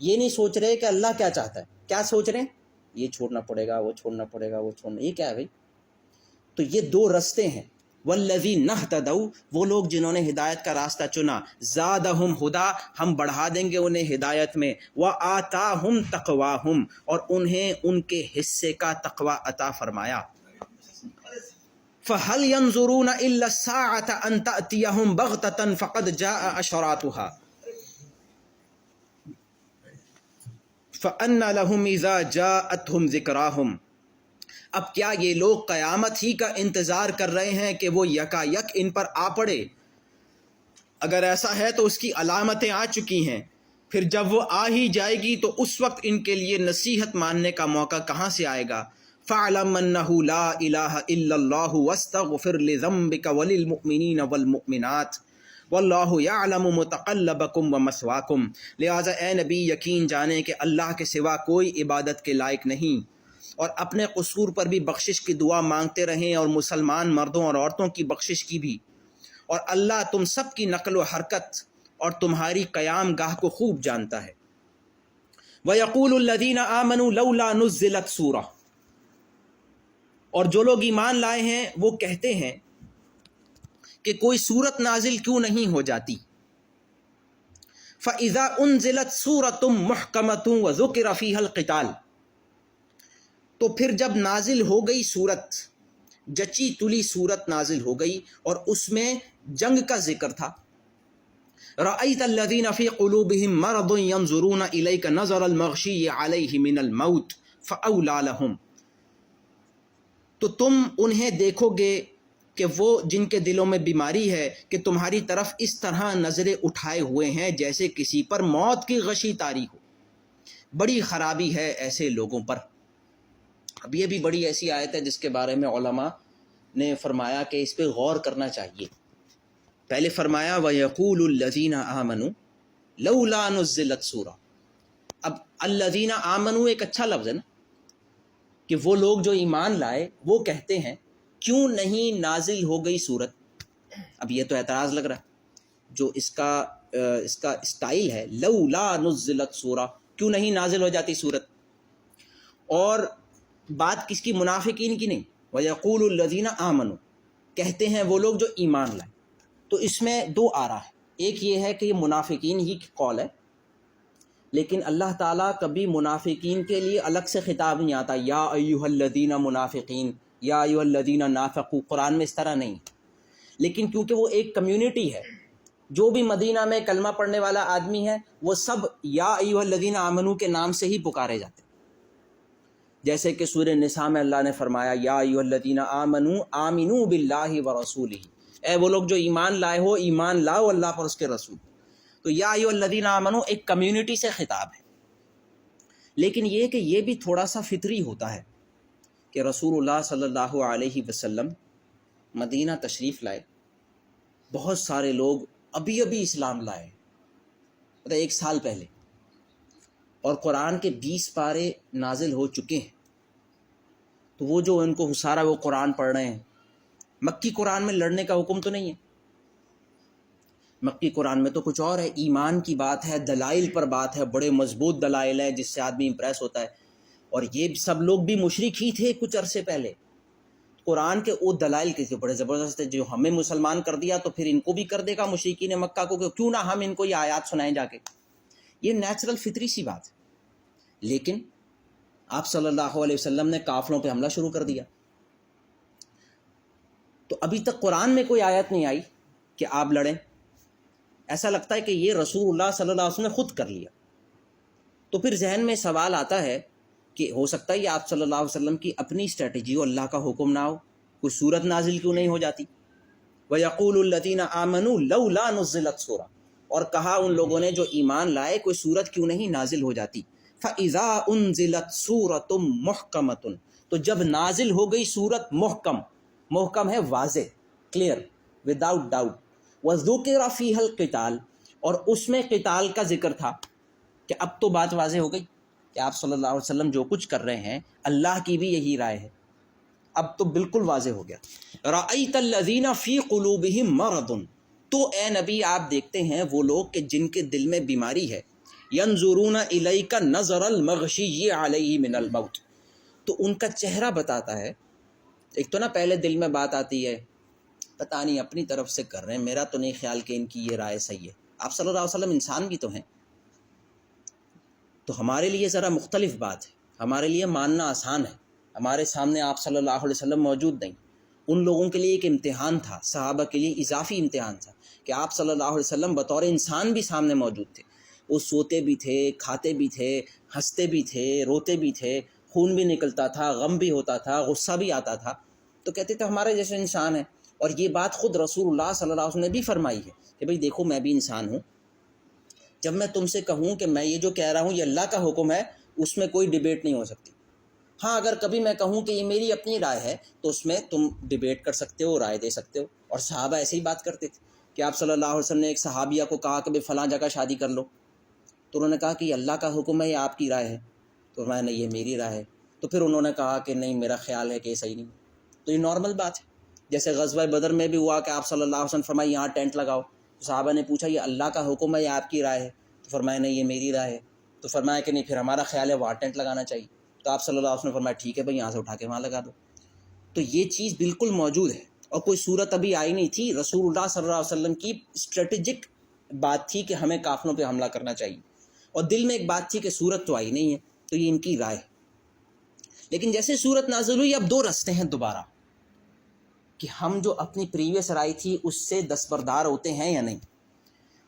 یہ نہیں سوچ رہے کہ اللہ کیا چاہتا ہے۔ کیا سوچ رہے ہیں؟ یہ چھوڑنا پڑے گا، وہ چھوڑنا پڑے گا، وہ چھوڑنا، یہ کیا ہے بھائی؟ تو یہ دو رستے ہیں۔ والذین اہتدوا، وہ لوگ جنہوں نے ہدایت کا راستہ چنا، زادہم ھدی ہم بڑھا دیں گے انہیں ہدایت میں، وآتاہم تقواہم اور انہیں ان کے حصے کا تقوی عطا فرمایا۔ فَهَلْ يَنظُرُونَ إِلَّا السَّاعَةَ أَن تَأْتِيَهُمْ بَغْتَةً فَقَدْ جَاءَ أَشْرَاطُهَا فَأَنَّ لَهُمْ إِذَا جَاءَتْهُمْ ذِكْرَاهُمْ، اب کیا یہ لوگ قیامت ہی کا انتظار کر رہے ہیں کہ وہ یکا یک ان پر آ پڑے؟ اگر ایسا ہے تو اس کی علامتیں آ چکی ہیں، پھر جب وہ آ ہی جائے گی تو اس وقت ان کے لیے نصیحت ماننے کا موقع کہاں سے آئے گا؟ فَاعْلَمْ أَنَّهُ لَا إِلَٰهَ إِلَّا اللَّهُ وَاسْتَغْفِرْ لِذَنبِكَ وَلِلْمُؤْمِنِينَ وَالْمُؤْمِنَاتِ وَاللَّهُ يَعْلَمُ مُتَقَلَّبَكُمْ وَمَثْوَاكُمْ، لہٰذا اے نبی یقین جانیں کہ اللہ کے سوا کوئی عبادت کے لائق نہیں، اور اپنے قصور پر بھی بخشش کی دعا مانگتے رہیں، اور مسلمان مردوں اور عورتوں کی بخشش کی بھی، اور اللہ تم سب کی نقل و حرکت اور تمہاری قیام گاہ کو خوب جانتا ہے۔ وَيَقُولُ الَّذِينَ آمَنُوا لَوْلَا نُزِّلَتْ سُورَةٌ، اور جو لوگ ایمان لائے ہیں وہ کہتے ہیں کہ کوئی سورت نازل کیوں نہیں ہو جاتی۔ فَإِذَا أُنزِلَتْ سُورَةٌ مُحْكَمَةٌ وَذُكِرَ فِيهَا الْقِتَالُ، تو پھر جب نازل ہو گئی سورت، جچی تلی سورت نازل ہو گئی اور اس میں جنگ کا ذکر تھا، رَأَيْتَ الَّذِينَ فِي قُلُوبِهِم مَرَضٌ يَنظُرُونَ إِلَيْكَ نَظَرَ الْمَغْشِيِّ عَلَيْهِ مِنَ الْمَوْتِ فَأَوْلَىٰ لَهُمْ، تو تم انہیں دیکھو گے کہ وہ جن کے دلوں میں بیماری ہے کہ تمہاری طرف اس طرح نظریں اٹھائے ہوئے ہیں جیسے کسی پر موت کی غشی طاری ہو، بڑی خرابی ہے ایسے لوگوں پر۔ اب یہ بھی بڑی ایسی آیت ہے جس کے بارے میں علماء نے فرمایا کہ اس پہ غور کرنا چاہیے۔ پہلے فرمایا وَيَقُولُ الَّذِينَ آمَنُوا لَوْلَا نُزِّلَتْ سُورَةٌ، اب الَّذِينَ آمَنُوا ایک اچھا لفظ ہے نا، کہ وہ لوگ جو ایمان لائے وہ کہتے ہیں کیوں نہیں نازل ہو گئی سورت۔ اب یہ تو اعتراض لگ رہا ہے، جو اس کا اسٹائل ہے لولا نزلت سورہ، کیوں نہیں نازل ہو جاتی سورت۔ اور بات کس کی؟ منافقین کی نہیں۔ وَيَقُولُ الَّذِينَ آمَنُوا، کہتے ہیں وہ لوگ جو ایمان لائے۔ تو اس میں دو آرا ہے، ایک یہ ہے کہ یہ منافقین ہی کی قول ہے، لیکن اللہ تعالیٰ کبھی منافقین کے لیے الگ سے خطاب نہیں آتا، یا ایھا الذین منافقین، یا ایھا الذین نافقوا، قرآن میں اس طرح نہیں۔ لیکن کیونکہ وہ ایک کمیونٹی ہے جو بھی مدینہ میں کلمہ پڑھنے والا آدمی ہے وہ سب یا ایھا الذین آمنو کے نام سے ہی پکارے جاتے ہیں. جیسے کہ سورہ نساء میں اللہ نے فرمایا یا ایھا الذین آمنو آمنو باللہ ورسولہ، اے وہ لوگ جو ایمان لائے ہو ایمان لاؤ اللہ پر اس کے رسول. تو یا ایھا الذین آمنو ایک کمیونٹی سے خطاب ہے، لیکن یہ کہ یہ بھی تھوڑا سا فطری ہوتا ہے کہ رسول اللہ صلی اللہ علیہ وسلم مدینہ تشریف لائے، بہت سارے لوگ ابھی ابھی اسلام لائے، مطلب 1 سال پہلے، اور قرآن کے 20 پارے نازل ہو چکے ہیں. تو وہ جو ان کو سارا وہ قرآن پڑھ رہے ہیں، مکی قرآن میں لڑنے کا حکم تو نہیں ہے. مکی قرآن میں تو کچھ اور ہے، ایمان کی بات ہے، دلائل پر بات ہے، بڑے مضبوط دلائل ہیں جس سے آدمی امپریس ہوتا ہے. اور یہ سب لوگ بھی مشرک ہی تھے کچھ عرصے پہلے. قرآن کے وہ دلائل کے بڑے زبردست ہیں، جو ہمیں مسلمان کر دیا تو پھر ان کو بھی کر دے گا مشرکین مکہ کو، کہ کیوں نہ ہم ان کو یہ آیات سنائیں جا کے. یہ نیچرل فطری سی بات ہے. لیکن آپ صلی اللہ علیہ وسلم نے کافروں پہ حملہ شروع کر دیا. تو ابھی تک قرآن میں کوئی آیت نہیں آئی کہ آپ لڑیں. ایسا لگتا ہے کہ یہ رسول اللہ صلی اللہ علیہ وسلم نے خود کر لیا. تو پھر ذہن میں سوال آتا ہے کہ ہو سکتا ہے یہ آپ صلی اللہ علیہ وسلم کی اپنی اسٹریٹجی ہو، اللہ کا حکم نہ ہو. کوئی صورت نازل کیوں نہیں ہو جاتی؟ وَيَقُولُ الَّذِينَ آمَنُوا لَوْلَا نُزِّلَتْ سُورَةٌ، اور کہا ان لوگوں نے جو ایمان لائے کوئی صورت کیوں نہیں نازل ہو جاتی. فَإِذَا أُنزِلَتْ سُورَةٌ مُحْكَمَةٌ، تو جب نازل ہو گئی صورت محکم ہے واضح، کلیئر، وداؤٹ ڈاؤٹ. وَذُكِرَ فِيهَا الْقِتَالُ، اور اس میں قتال کا ذکر تھا، کہ اب تو بات واضح ہو گئی کہ آپ صلی اللہ علیہ وسلم جو کچھ کر رہے ہیں اللہ کی بھی یہی رائے ہے. اب تو بالکل واضح ہو گیا. رَأَيْتَ الَّذِينَ فِي قُلُوبِهِم مَرَضٌ، تو اے نبی آپ دیکھتے ہیں وہ لوگ کہ جن کے دل میں بیماری ہے. يَنظُرُونَ إِلَيْكَ نَظَرَ الْمَغْشِيِّ عَلَيْهِ مِنَ الْمَوْتِ، تو ان کا چہرہ بتاتا ہے. ایک تو نا پہلے دل میں بات آتی ہے پتہ نہیں اپنی طرف سے کر رہے ہیں، میرا تو نہیں خیال کہ ان کی یہ رائے صحیح ہے. آپ صلی اللہ علیہ وسلم انسان بھی تو ہیں، تو ہمارے لیے ذرا مختلف بات ہے، ہمارے لیے ماننا آسان ہے. ہمارے سامنے آپ صلی اللہ علیہ وسلم موجود نہیں. ان لوگوں کے لیے ایک امتحان تھا، صحابہ کے لیے اضافی امتحان تھا کہ آپ صلی اللہ علیہ وسلم بطور انسان بھی سامنے موجود تھے. وہ سوتے بھی تھے، کھاتے بھی تھے، ہنستے بھی تھے، روتے بھی تھے، خون بھی نکلتا تھا، غم بھی ہوتا تھا، غصہ بھی آتا تھا. تو کہتے تھے ہمارے جیسے انسان ہیں. اور یہ بات خود رسول اللہ صلی اللہ علیہ وسلم نے بھی فرمائی ہے کہ بھئی دیکھو میں بھی انسان ہوں. جب میں تم سے کہوں کہ میں یہ جو کہہ رہا ہوں یہ اللہ کا حکم ہے، اس میں کوئی ڈیبیٹ نہیں ہو سکتی. ہاں اگر کبھی میں کہوں کہ یہ میری اپنی رائے ہے تو اس میں تم ڈیبیٹ کر سکتے ہو، رائے دے سکتے ہو. اور صحابہ ایسے ہی بات کرتے تھے کہ آپ صلی اللہ علیہ وسلم نے ایک صحابیہ کو کہا کہ بھئی فلاں جگہ شادی کر لو، تو انہوں نے کہا کہ یہ اللہ کا حکم ہے یا آپ کی رائے ہے؟ تو میں نے یہ میری رائے ہے. تو پھر انہوں نے کہا کہ نہیں میرا خیال ہے کہ یہ صحیح نہیں. تو یہ نارمل بات ہے. جیسے غزوہ بدر میں بھی ہوا کہ آپ صلی اللہ علیہ وسلم فرمایا یہاں ٹینٹ لگاؤ، تو صحابہ نے پوچھا یہ اللہ کا حکم ہے یا آپ کی رائے ہے؟ تو فرمایا نہیں یہ میری رائے ہے. تو فرمایا کہ نہیں پھر ہمارا خیال ہے وہاں ٹینٹ لگانا چاہیے. تو آپ صلی اللہ علیہ وسلم نے فرمایا ٹھیک ہے بھائی یہاں سے اٹھا کے وہاں لگا دو. تو یہ چیز بالکل موجود ہے. اور کوئی صورت ابھی آئی نہیں تھی، رسول اللہ صلی اللہ علیہ وسلم کی اسٹریٹجک بات تھی کہ ہمیں کافروں پہ حملہ کرنا چاہیے، اور دل میں ایک بات تھی کہ صورت تو آئی نہیں ہے، تو یہ ان کی رائے. لیکن جیسے صورت نازل ہوئی اب 2 رستے ہیں دوبارہ کہ ہم جو اپنی پریویس رائے تھی اس سے دستبردار ہوتے ہیں یا نہیں.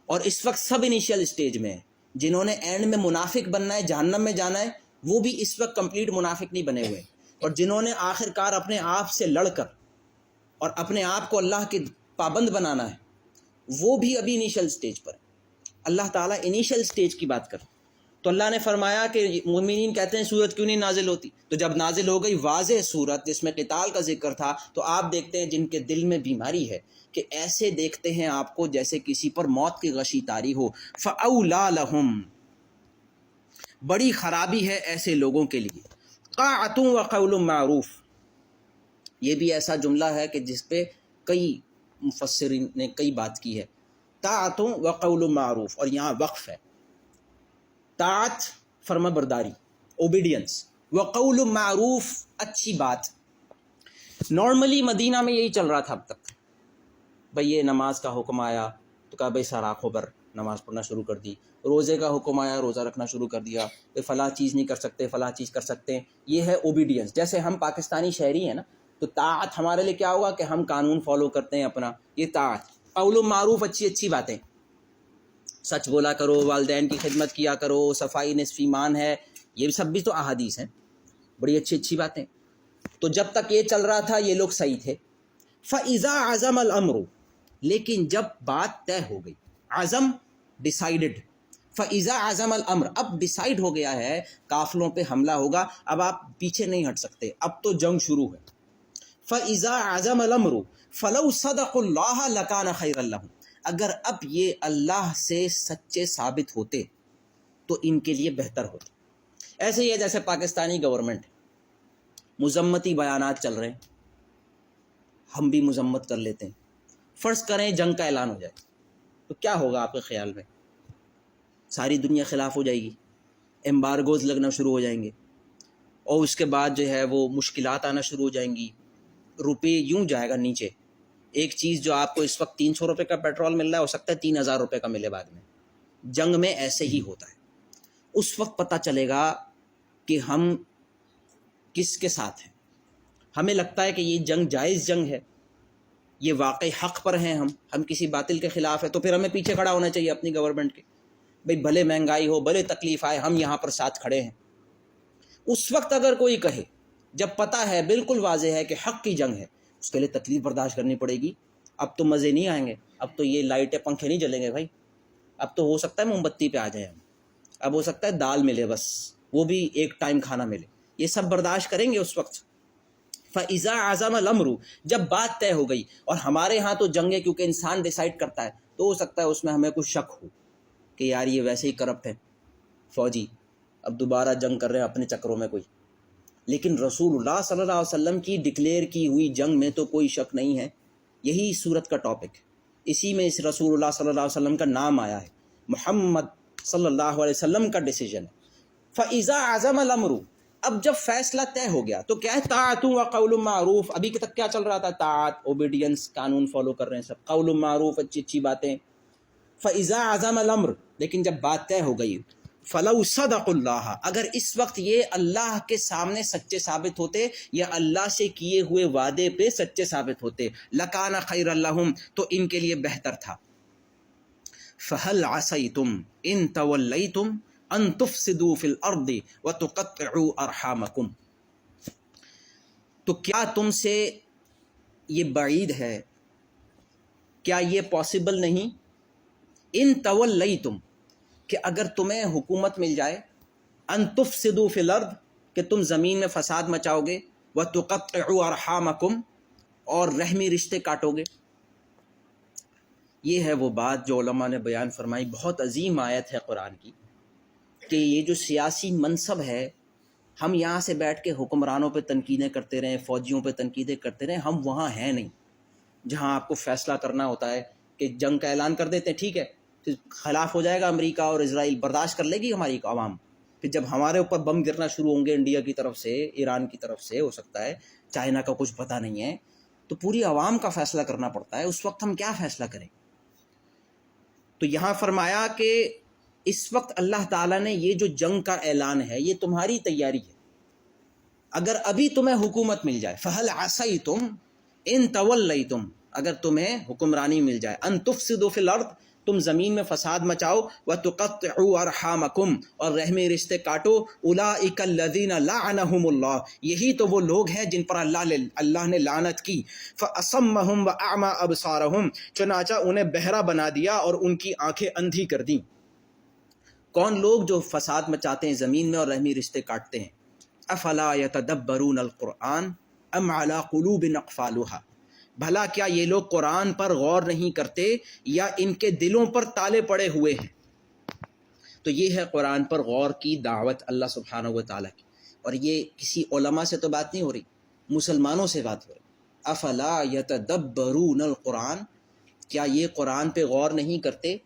اور اس وقت سب انیشیل اسٹیج میں ہیں. جنہوں نے اینڈ میں منافق بننا ہے، جہنم میں جانا ہے، وہ بھی اس وقت کمپلیٹ منافق نہیں بنے ہوئے. اور جنہوں نے آخر کار اپنے آپ سے لڑ کر اور اپنے آپ کو اللہ کے پابند بنانا ہے، وہ بھی ابھی انیشیل اسٹیج پر ہے. اللہ تعالیٰ انیشیل اسٹیج کی بات کر. تو اللہ نے فرمایا کہ مومنین کہتے ہیں سورت کیوں نہیں نازل ہوتی؟ تو جب نازل ہو گئی واضح صورت جس میں قتال کا ذکر تھا، تو آپ دیکھتے ہیں جن کے دل میں بیماری ہے کہ ایسے دیکھتے ہیں آپ کو جیسے کسی پر موت کی غشی طاری ہو. فَأَوْلَىٰ لَهُمْ، بڑی خرابی ہے ایسے لوگوں کے لیے. طاعۃ وقول معروف، یہ بھی ایسا جملہ ہے کہ جس پہ کئی مفسرین نے کئی بات کی ہے. طاعۃ وقول معروف، اور یہاں وقف ہے. طاعت فرما برداری، اوبیڈینس، وقول معروف اچھی بات. نارملی مدینہ میں یہی چل رہا تھا اب تک. بھئی یہ نماز کا حکم آیا تو کہا بھئی سر آنکھوں پر نماز پڑھنا شروع کر دی. روزے کا حکم آیا روزہ رکھنا شروع کر دیا. فلاں چیز نہیں کر سکتے فلاں چیز کر سکتے ہیں. یہ ہے اوبیڈینس. جیسے ہم پاکستانی شہری ہیں نا، تو طاعت ہمارے لیے کیا ہوگا کہ ہم قانون فالو کرتے ہیں اپنا، یہ طاعت. قول معروف اچھی باتیں. سچ بولا کرو، والدین کی خدمت کیا کرو، صفائی نصف ایمان ہے، یہ سب بھی تو احادیث ہیں، بڑی اچھی اچھی باتیں. تو جب تک یہ چل رہا تھا یہ لوگ صحیح تھے. فَإِذَا عَزَمَ الْأَمْرُ، لیکن جب بات طے ہو گئی، عزم ڈیسائیڈڈ، فَإِذَا عَزَمَ الْأَمْرُ، اب ڈیسائیڈ ہو گیا ہے کافروں پہ حملہ ہوگا، اب آپ پیچھے نہیں ہٹ سکتے، اب تو جنگ شروع ہے. فَإِذَا عَزَمَ الْأَمْرُ فَلَوْ صَدَقُوا اللَّهَ لَكَانَ خَيْرًا لَّهُمْ، اگر اب یہ اللہ سے سچے ثابت ہوتے تو ان کے لیے بہتر ہوتا. ایسے ہی ہے جیسے پاکستانی گورنمنٹ مذمتی بیانات چل رہے ہیں، ہم بھی مذمت کر لیتے ہیں. فرض کریں جنگ کا اعلان ہو جائے تو کیا ہوگا آپ کے خیال میں؟ ساری دنیا خلاف ہو جائے گی، ایمبارگوز لگنا شروع ہو جائیں گے، اور اس کے بعد جو ہے وہ مشکلات آنا شروع ہو جائیں گی، روپے یوں جائے گا نیچے. ایک چیز جو آپ کو اس وقت 300 روپے کا پیٹرول مل رہا ہے ہو سکتا ہے 3000 روپے کا ملے بعد میں. جنگ میں ایسے ہی ہوتا ہے. اس وقت پتہ چلے گا کہ ہم کس کے ساتھ ہیں. ہمیں لگتا ہے کہ یہ جنگ جائز جنگ ہے، یہ واقعی حق پر ہیں، ہم کسی باطل کے خلاف ہے، تو پھر ہمیں پیچھے کھڑا ہونا چاہیے اپنی گورنمنٹ کے. بھئی بھلے مہنگائی ہو، بھلے تکلیف آئے، ہم یہاں پر ساتھ کھڑے ہیں. اس وقت اگر کوئی کہے، جب پتہ ہے بالکل واضح ہے کہ حق کی جنگ ہے، اس کے لیے تکلیف برداشت کرنی پڑے گی. اب تو مزے نہیں آئیں گے، اب تو یہ لائٹیں پنکھے نہیں جلیں گے بھائی، اب تو ہو سکتا ہے موم بتی پہ آ جائیں ہم، اب ہو سکتا ہے دال ملے بس، وہ بھی ایک ٹائم کھانا ملے. یہ سب برداشت کریں گے اس وقت. فَإِذَا عَزَمَ الْأَمْرُ، جب بات طے ہو گئی، اور ہمارے ہاں تو جنگ ہے کیونکہ انسان ڈیسائیڈ کرتا ہے، تو ہو سکتا ہے اس میں ہمیں کچھ شک ہو کہ یار یہ ویسے ہی کرپٹ ہے فوجی، اب دوبارہ جنگ کر رہے ہیں اپنے چکروں میں کوئی. لیکن رسول اللہ صلی اللہ علیہ وسلم کی ڈکلیئر کی ہوئی جنگ میں تو کوئی شک نہیں ہے. یہی صورت کا ٹاپک، اسی میں اس رسول اللہ صلی اللہ علیہ وسلم کا نام آیا ہے، محمد صلی اللہ علیہ وسلم کا ڈیسیجن ہے. فَإِذَا عَزَمَ الْأَمْرُ، اب جب فیصلہ طے ہو گیا تو کیا ہے؟ طاعت و قول معروف. ابھی تک کیا چل رہا تھا؟ طاعت، اوبیڈینس، قانون فالو کر رہے ہیں سب، قول معروف، اچھی اچھی باتیں. فَإِذَا عَزَمَ الْأَمْرُ، لیکن جب بات طے ہو گئی، فَلَوْ صَدَقُوا اللَّهَ، اگر اس وقت یہ اللہ کے سامنے سچے ثابت ہوتے یا اللہ سے کیے ہوئے وعدے پہ سچے ثابت ہوتے، لَكَانَ خَيْرًا لَّهُمْ، تو ان کے لیے بہتر تھا. فَهَلْ عَصَيْتُمْ إِن تَوَلَّيْتُمْ أَن تُفْسِدُوا فِي الْأَرْضِ وَتُقَطِّعُوا أَرْحَامَكُمْ، تو کیا تم سے یہ بعید ہے، کیا یہ پاسبل نہیں؟ ان تولیتم، کہ اگر تمہیں حکومت مل جائے، ان تفسدوا فی الارض، کہ تم زمین میں فساد مچاؤ گے، وتقطعوا ارحامکم، اور رحمی رشتے کاٹو گے. یہ ہے وہ بات جو علماء نے بیان فرمائی. بہت عظیم آیت ہے قرآن کی کہ یہ جو سیاسی منصب ہے، ہم یہاں سے بیٹھ کے حکمرانوں پہ تنقیدیں کرتے رہیں، فوجیوں پہ تنقیدیں کرتے رہیں، ہم وہاں ہیں نہیں جہاں آپ کو فیصلہ کرنا ہوتا ہے کہ جنگ کا اعلان کر دیتے ہیں، ٹھیک ہے، پھر خلاف ہو جائے گا امریکہ اور اسرائیل، برداشت کر لے گی ہماری عوام. پھر جب ہمارے اوپر بم گرنا شروع ہوں گے انڈیا کی طرف سے، ایران کی طرف سے، ہو سکتا ہے چائنا کا کچھ پتہ نہیں ہے، تو پوری عوام کا فیصلہ کرنا پڑتا ہے. اس وقت ہم کیا فیصلہ کریں؟ تو یہاں فرمایا کہ اس وقت اللہ تعالیٰ نے یہ جو جنگ کا اعلان ہے یہ تمہاری تیاری ہے. اگر ابھی تمہیں حکومت مل جائے، فَهَلْ عَصَيْتُمْ إِن تَوَلَّيْتُمْ، اگر تمہیں حکمرانی مل جائے، ان تفسدوا فی الارض، تم زمین میں فساد مچاؤ، وتقطعوا ارحامکم، اور رحمی رشتے کاٹو، اولئک الذین لعنہم اللہ، یہی تو وہ لوگ ہیں جن پر اللہ نے لعنت کی. فاصمہم واعمی ابصارہم، چنانچہ انہیں بہرا بنا دیا اور ان کی آنکھیں اندھی کر دیں. کون لوگ؟ جو فساد مچاتے ہیں زمین میں اور رحمی رشتے کاٹتے ہیں. افلا یتدبرون القرآن ام علی قلوب اقفالها، بھلا کیا یہ لوگ قرآن پر غور نہیں کرتے یا ان کے دلوں پر تالے پڑے ہوئے ہیں؟ تو یہ ہے قرآن پر غور کی دعوت اللہ سبحانہ و تعالیٰ کی. اور یہ کسی علماء سے تو بات نہیں ہو رہی، مسلمانوں سے بات ہو رہی. افلا یتدبرون القرآن، کیا یہ قرآن پہ غور نہیں کرتے؟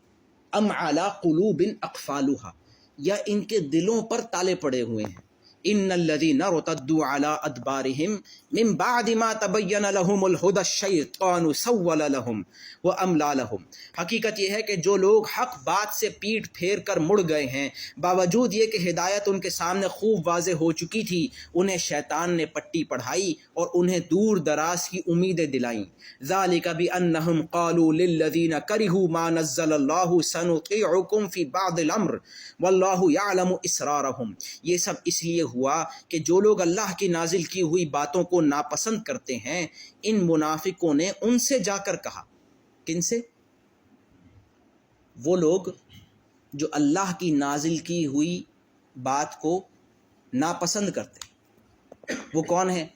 ام علی قلوب اقفالها، یا ان کے دلوں پر تالے پڑے ہوئے ہیں. ان الذین ارتدوا علی ادبارہم من بعد ما تبین لہم الہدی الشیطان سول لہم واملی لہم، حقیقت یہ ہے کہ جو لوگ حق بات سے پیٹھ پھیر کر مڑ گئے ہیں، باوجود یہ کہ ہدایت ان کے سامنے خوب واضح ہو چکی تھی، انہیں شیطان نے پٹی پڑھائی اور انہیں دور دراز کی امیدیں دلائیں۔ ذالک بانہم قالوا للذین کرہوا ما نزل اللہ سنطیعکم فی بعض الامر واللہ یعلم اسرارہم، یہ سب اس لیے ہوا کہ جو لوگ اللہ کی نازل کی ہوئی باتوں کو ناپسند کرتے ہیں، ان منافقوں نے ان سے جا کر کہا۔ کن سے؟ وہ لوگ جو اللہ کی نازل کی ہوئی بات کو ناپسند کرتے، وہ کون ہیں؟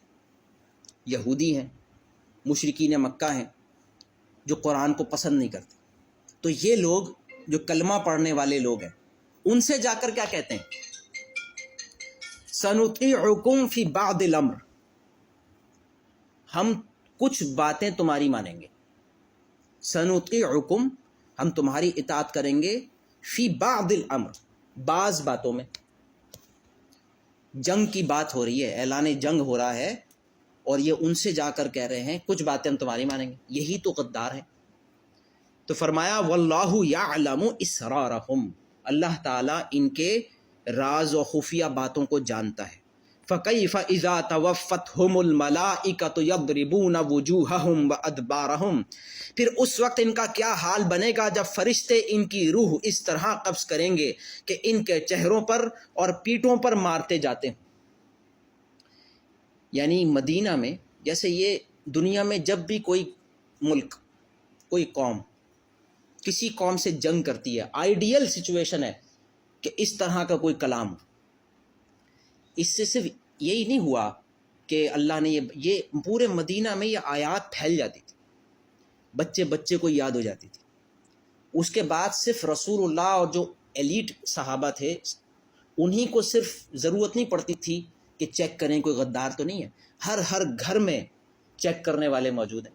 یہودی ہیں، مشرکین مکہ ہیں، جو قرآن کو پسند نہیں کرتے۔ تو یہ لوگ جو کلمہ پڑھنے والے لوگ ہیں، ان سے جا کر کیا کہتے ہیں؟ سنطیعکم فی بعض الامر، ہم کچھ باتیں تمہاری مانیں گے۔ سنطیعکم، ہم تمہاری اطاعت کریں گے، فی بعض الامر، بعض باتوں میں۔ جنگ کی بات ہو رہی ہے، اعلان جنگ ہو رہا ہے، اور یہ ان سے جا کر کہہ رہے ہیں کچھ باتیں ہم تمہاری مانیں گے۔ یہی تو غدار ہے۔ تو فرمایا واللہ یعلم اسرارہم، اللہ تعالیٰ ان کے راز و خفیہ باتوں کو جانتا ہے۔ فَكَيْفَ إِذَا تَوَفَّتْهُمُ الْمَلَائِكَةُ يَضْرِبُونَ وُجُوهَهُمْ وَأَدْبَارَهُمْ، پھر اس وقت ان کا کیا حال بنے گا جب فرشتے ان کی روح اس طرح قبض کریں گے کہ ان کے چہروں پر اور پیٹھوں پر مارتے جاتے ہیں۔ یعنی مدینہ میں، جیسے یہ دنیا میں جب بھی کوئی ملک، کوئی قوم کسی قوم سے جنگ کرتی ہے، آئیڈیل سچویشن ہے کہ اس طرح کا کوئی کلام ہو۔ اس سے صرف یہی نہیں ہوا کہ اللہ نے یہ پورے مدینہ میں یہ آیات پھیل جاتی تھی، بچے بچے کو یاد ہو جاتی تھی۔ اس کے بعد صرف رسول اللہ اور جو ایلیٹ صحابہ تھے انہی کو صرف ضرورت نہیں پڑتی تھی کہ چیک کریں کوئی غدار تو نہیں ہے، ہر گھر میں چیک کرنے والے موجود ہیں۔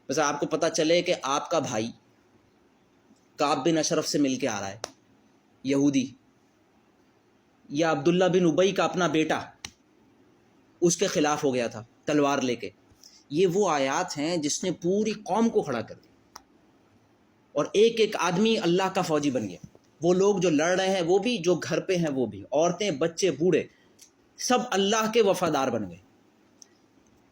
بس آپ کو پتہ چلے کہ آپ کا بھائی کعب بن اشرف سے مل کے آ رہا ہے، یہودی، یا عبداللہ بن ابی کا اپنا بیٹا اس کے خلاف ہو گیا تھا تلوار لے کے، یہ وہ آیات ہیں جس نے پوری قوم کو کھڑا کر دیا، اور ایک ایک آدمی اللہ کا فوجی بن گیا۔ وہ لوگ جو لڑ رہے ہیں وہ بھی، جو گھر پہ ہیں وہ بھی، عورتیں بچے بوڑھے سب اللہ کے وفادار بن گئے۔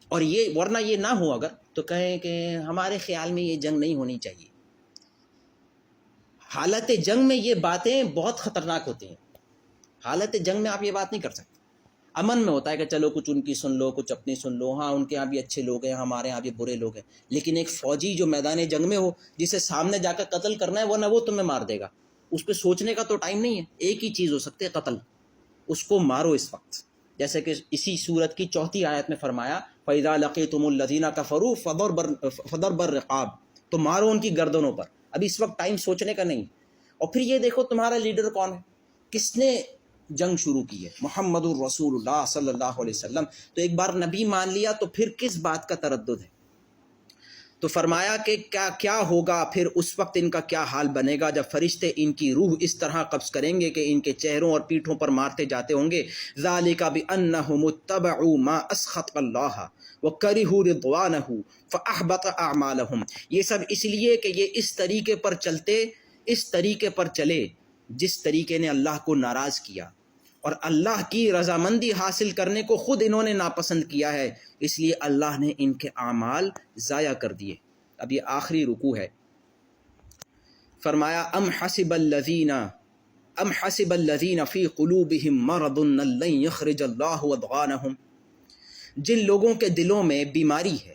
اور یہ ورنہ یہ نہ ہو اگر تو کہیں کہ ہمارے خیال میں یہ جنگ نہیں ہونی چاہیے۔ حالت جنگ میں یہ باتیں بہت خطرناک ہوتی ہیں۔ حالت جنگ میں آپ یہ بات نہیں کر سکتے۔ امن میں ہوتا ہے کہ چلو کچھ ان کی سن لو، کچھ اپنی سن لو، ہاں ان کے یہاں بھی اچھے لوگ ہیں، ہمارے یہاں بھی برے لوگ ہیں، لیکن ایک فوجی جو میدان جنگ میں ہو، جسے سامنے جا کر قتل کرنا ہے، ورنہ وہ تمہیں مار دے گا، اس پہ سوچنے کا تو ٹائم نہیں ہے۔ ایک ہی چیز ہو سکتی ہے، قتل، اس کو مارو اس وقت۔ جیسے کہ اسی سورت کی 4 آیت میں فرمایا فَإِذَا لَقِيتُمُ الَّذِينَ كَفَرُوا فَضَرْبَ الرِّقَابِ، تو مارو ان کی گردنوں پر۔ اب اس وقت ٹائم سوچنے کا نہیں۔ اور پھر یہ دیکھو تمہارا لیڈر کون ہے، کس نے جنگ شروع کی ہے؟ محمد الرسول اللہ صلی اللہ علیہ وسلم۔ تو ایک بار نبی مان لیا تو پھر کس بات کا تردد ہے؟ تو فرمایا کہ کیا ہوگا پھر اس وقت ان کا کیا حال بنے گا جب فرشتے ان کی روح اس طرح قبض کریں گے کہ ان کے چہروں اور پیٹھوں پر مارتے جاتے ہوں گے۔ ذالک بانہم اتبعوا ما اسخط اللہ وکرہوا رضوانہ فاحبط اعمالہم، یہ سب اس لیے کہ یہ اس طریقے پر چلے جس طریقے نے اللہ کو ناراض کیا، اور اللہ کی رضامندی حاصل کرنے کو خود انہوں نے ناپسند کیا ہے، اس لیے اللہ نے ان کے اعمال ضائع کر دیے۔ اب یہ آخری رکوع ہے۔ فرمایا ام حسب الذین فی قلوبہم مرض ان لن یخرج اللہ اضغانہم، جن لوگوں کے دلوں میں بیماری ہے،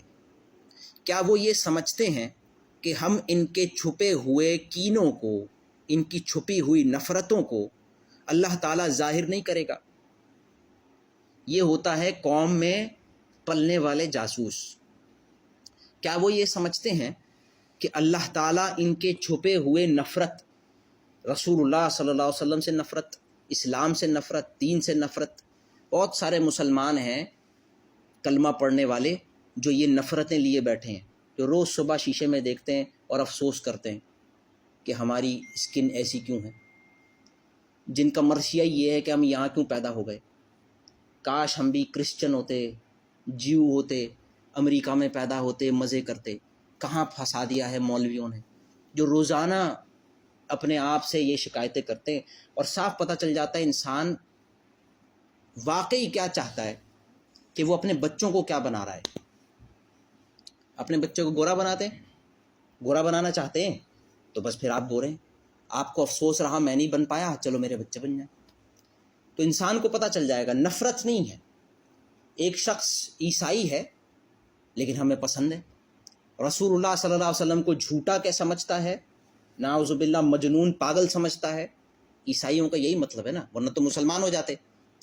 کیا وہ یہ سمجھتے ہیں کہ ہم ان کے چھپے ہوئے کینوں کو، ان کی چھپی ہوئی نفرتوں کو اللہ تعالیٰ ظاہر نہیں کرے گا؟ یہ ہوتا ہے قوم میں پلنے والے جاسوس۔ کیا وہ یہ سمجھتے ہیں کہ اللہ تعالیٰ ان کے چھپے ہوئے نفرت، رسول اللہ صلی اللہ علیہ وسلم سے نفرت، اسلام سے نفرت، دین سے نفرت، بہت سارے مسلمان ہیں کلمہ پڑھنے والے جو یہ نفرتیں لیے بیٹھے ہیں، جو روز صبح شیشے میں دیکھتے ہیں اور افسوس کرتے ہیں کہ ہماری اسکن ایسی کیوں ہے۔ جن کا مرثیہ یہ ہے کہ ہم یہاں کیوں پیدا ہو گئے، کاش ہم بھی کرسچن ہوتے، جیو ہوتے، امریکہ میں پیدا ہوتے، مزے کرتے۔ کہاں پھنسا دیا ہے مولویوں نے، جو روزانہ اپنے آپ سے یہ شکایتیں کرتے ہیں، اور صاف پتہ چل جاتا ہے انسان واقعی کیا چاہتا ہے، کہ وہ اپنے بچوں کو کیا بنا رہا ہے۔ اپنے بچوں کو گورا بناتے ہیں، گورا بنانا چاہتے ہیں تو بس پھر آپ گورے ہیں، آپ کو افسوس رہا میں نہیں بن پایا، چلو میرے بچے بن جائیں۔ تو انسان کو پتہ چل جائے گا نفرت نہیں ہے۔ ایک شخص عیسائی ہے لیکن ہمیں پسند ہے، رسول اللہ صلی اللہ علیہ وسلم کو جھوٹا کیا سمجھتا ہے، نعوذ باللہ مجنون پاگل سمجھتا ہے۔ عیسائیوں کا یہی مطلب ہے نا، ورنہ تو مسلمان ہو جاتے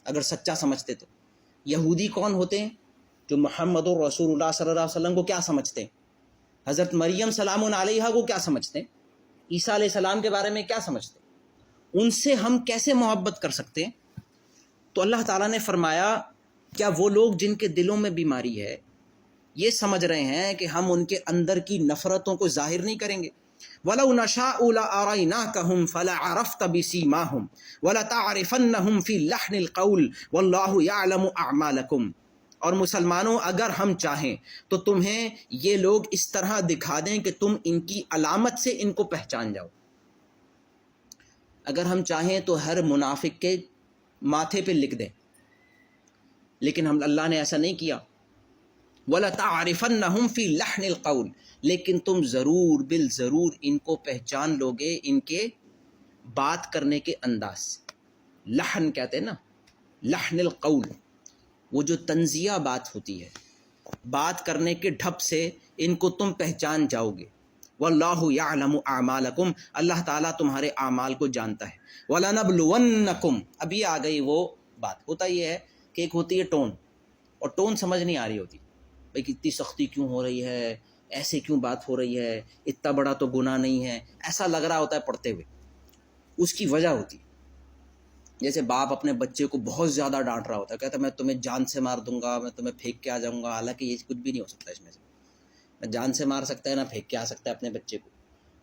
اگر سچا سمجھتے تو۔ یہودی کون ہوتے ہیں؟ جو محمد الرسول اللہ صلی اللہ علیہ وسلم کو کیا سمجھتے ہیں، حضرت مریم سلام علیہا کو کیا سمجھتے ہیں، عیسیٰ علیہ السلام کے بارے میں کیا سمجھتے ہیں، ان سے ہم کیسے محبت کر سکتے ہیں؟ تو اللہ تعالیٰ نے فرمایا کیا وہ لوگ جن کے دلوں میں بیماری ہے یہ سمجھ رہے ہیں کہ ہم ان کے اندر کی نفرتوں کو ظاہر نہیں کریں گے؟ وَلَوْ نَشَاءُ لَأَرَيْنَاكَهُمْ فَلَعَرَفْتَ بِسِيمَاهُمْ وَلَتَعْرِفَنَّهُمْ فِي لَحْنِ الْقَوْلِ وَاللَّهُ يَعْلَمُ أَعْمَالَكُمْ۔ اور مسلمانوں اگر ہم چاہیں تو تمہیں یہ لوگ اس طرح دکھا دیں کہ تم ان کی علامت سے ان کو پہچان جاؤ۔ اگر ہم چاہیں تو ہر منافق کے ماتھے پہ لکھ دیں، لیکن ہم اللہ نے ایسا نہیں کیا۔ وَلَتَعْرِفَنَّهُمْ فِي لَحْنِ الْقَوْلِ، لیکن تم ضرور بالضرور ان کو پہچان لوگے ان کے بات کرنے کے انداز سے۔ لحن کہتے ہیں نا، لحن القول، وہ جو تنزیہ بات ہوتی ہے، بات کرنے کے ڈھب سے ان کو تم پہچان جاؤ گے۔ واللہ یعلم اعمالکم، اللہ تعالیٰ تمہارے اعمال کو جانتا ہے۔ وَلَنَبْلُوَنَّکُمْ، ابھی آ گئی وہ بات۔ ہوتا یہ ہے کہ ایک ہوتی ہے ٹون، اور ٹون سمجھ نہیں آ رہی ہوتی، بھائی اتنی سختی کیوں ہو رہی ہے، ایسے کیوں بات ہو رہی ہے، اتنا بڑا تو گناہ نہیں ہے، ایسا لگ رہا ہوتا ہے پڑھتے ہوئے۔ اس کی وجہ ہوتی ہے، جیسے باپ اپنے بچے کو بہت زیادہ ڈانٹ رہا ہوتا ہے، کہتا ہے میں تمہیں جان سے مار دوں گا، میں تمہیں پھینک کے آ جاؤں گا، حالانکہ یہ کچھ بھی نہیں ہو سکتا اس میں سے، نہ جان سے مار سکتا ہے نہ پھینک کے آ سکتا ہے اپنے بچے کو۔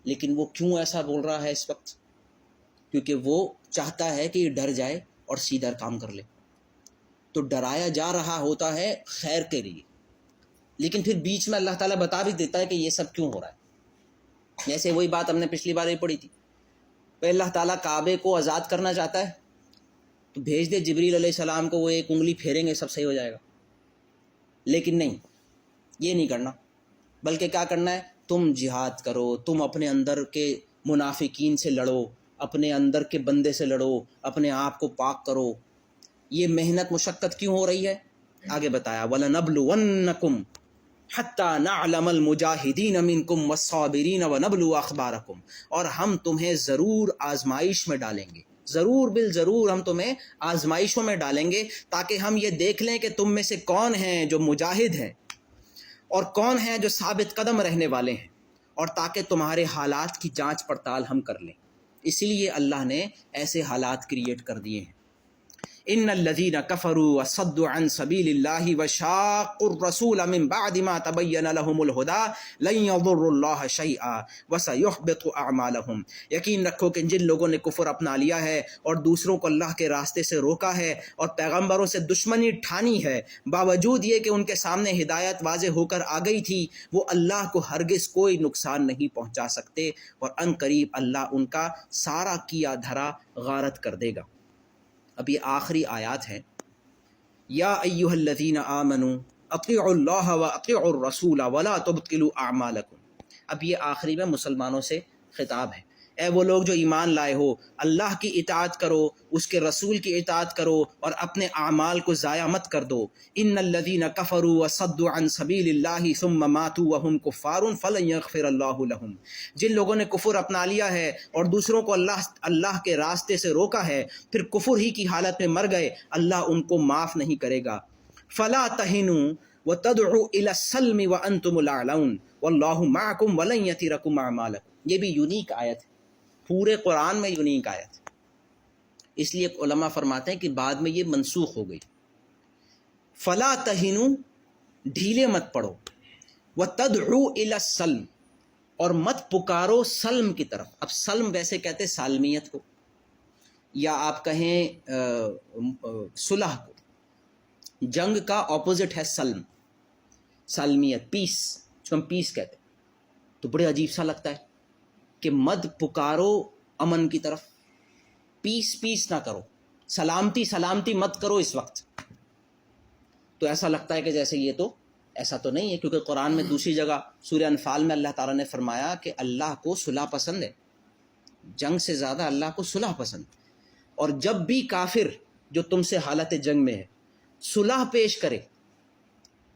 لیکن وہ کیوں ایسا بول رہا ہے اس وقت؟ کیونکہ وہ چاہتا ہے کہ یہ ڈر جائے اور سیدھا کام کر لے۔ تو ڈرایا جا رہا ہوتا ہے خیر کے لیے، لیکن پھر بیچ میں اللہ تعالیٰ بتا بھی دیتا ہے کہ یہ سب کیوں ہو رہا ہے۔ جیسے وہی بات ہم نے پچھلی بار ہی پڑھی تھی، اللہ تعالیٰ کعبے کو آزاد کرنا چاہتا ہے تو بھیج دے جبریل علیہ السلام کو، وہ ایک انگلی پھیریں گے سب صحیح ہو جائے گا۔ لیکن نہیں، یہ نہیں کرنا، بلکہ کیا کرنا ہے، تم جہاد کرو، تم اپنے اندر کے منافقین سے لڑو، اپنے اندر کے بندے سے لڑو، اپنے آپ کو پاک کرو۔ یہ محنت مشقت کیوں ہو رہی ہے؟ آگے بتایا وَلَنَبْلُوَنَّكُمْ حَتَّى نَعْلَمَ الْمُجَاهِدِينَ مِنْكُمْ وَالصَّابِرِينَ وَنَبْلُوَ أَخْبَارَكُمْ، اور ہم تمہیں ضرور آزمائش میں ڈالیں گے، ضرور بالضرور ہم تمہیں آزمائشوں میں ڈالیں گے، تاکہ ہم یہ دیکھ لیں کہ تم میں سے کون ہیں جو مجاہد ہیں اور کون ہیں جو ثابت قدم رہنے والے ہیں، اور تاکہ تمہارے حالات کی جانچ پڑتال ہم کر لیں۔ اسی لیے اللہ نے ایسے حالات کریٹ کر دیے ہیں۔ ان الذين كفروا وصدوا عن سبيل الله وشاقوا الرسول من بعد ما تبين لهم الهدى لن يضروا الله شيئا وسيحبط اعمالهم، یقین رکھو کہ جن لوگوں نے کفر اپنا لیا ہے اور دوسروں کو اللہ کے راستے سے روکا ہے اور پیغمبروں سے دشمنی ٹھانی ہے، باوجود یہ کہ ان کے سامنے ہدایت واضح ہو کر آ گئی تھی، وہ اللہ کو ہرگز کوئی نقصان نہیں پہنچا سکتے، اور ان قریب اللہ ان کا سارا کیا دھرا غارت کر دے گا۔ اب یہ آخری آیات ہیں، یا ایھا الذین آمنوا اطیعوا اللہ واطیعوا الرسول ولا تبطلوا اعمالکم۔ اب یہ آخری میں مسلمانوں سے خطاب ہے، اے وہ لوگ جو ایمان لائے ہو، اللہ کی اطاعت کرو، اس کے رسول کی اطاعت کرو، اور اپنے اعمال کو ضائع مت کر دو۔ ان الذین کفروا وصدوا عن سبیل اللہ ثم ماتوا وهم کفار فلن یغفر اللہ لهم، جن لوگوں نے کفر اپنا لیا ہے اور دوسروں کو اللہ کے راستے سے روکا ہے، پھر کفر ہی کی حالت میں مر گئے، اللہ ان کو معاف نہیں کرے گا۔ فلا تہنوا وتدعوا الى السلم وانتم الاعلون واللہ معکم ولن یترکم اعمالکم۔ یہ بھی یونیک آیت ہے، پورے قرآن میں یونیک آیت ہے، اس لیے علماء فرماتے ہیں کہ بعد میں یہ منسوخ ہو گئی۔ فلا تہنوا، ڈھیلے مت پڑو، وتدعوا الی السلم، اور مت پکارو سلم کی طرف۔ اب سلم ویسے کہتے سالمیت کو، یا آپ کہیں صلح کو. جنگ کا اپوزٹ ہے سلم، سالمیت، پیس، جو ہم پیس کہتے ہیں. تو بڑے عجیب سا لگتا ہے کہ مت پکارو امن کی طرف، پیس پیس نہ کرو، سلامتی سلامتی مت کرو اس وقت. تو ایسا لگتا ہے کہ جیسے یہ تو ایسا تو نہیں ہے، کیونکہ قرآن میں دوسری جگہ سورہ انفال میں اللہ تعالیٰ نے فرمایا کہ اللہ کو صلح پسند ہے، جنگ سے زیادہ اللہ کو صلح پسند. اور جب بھی کافر جو تم سے حالت جنگ میں ہے صلح پیش کرے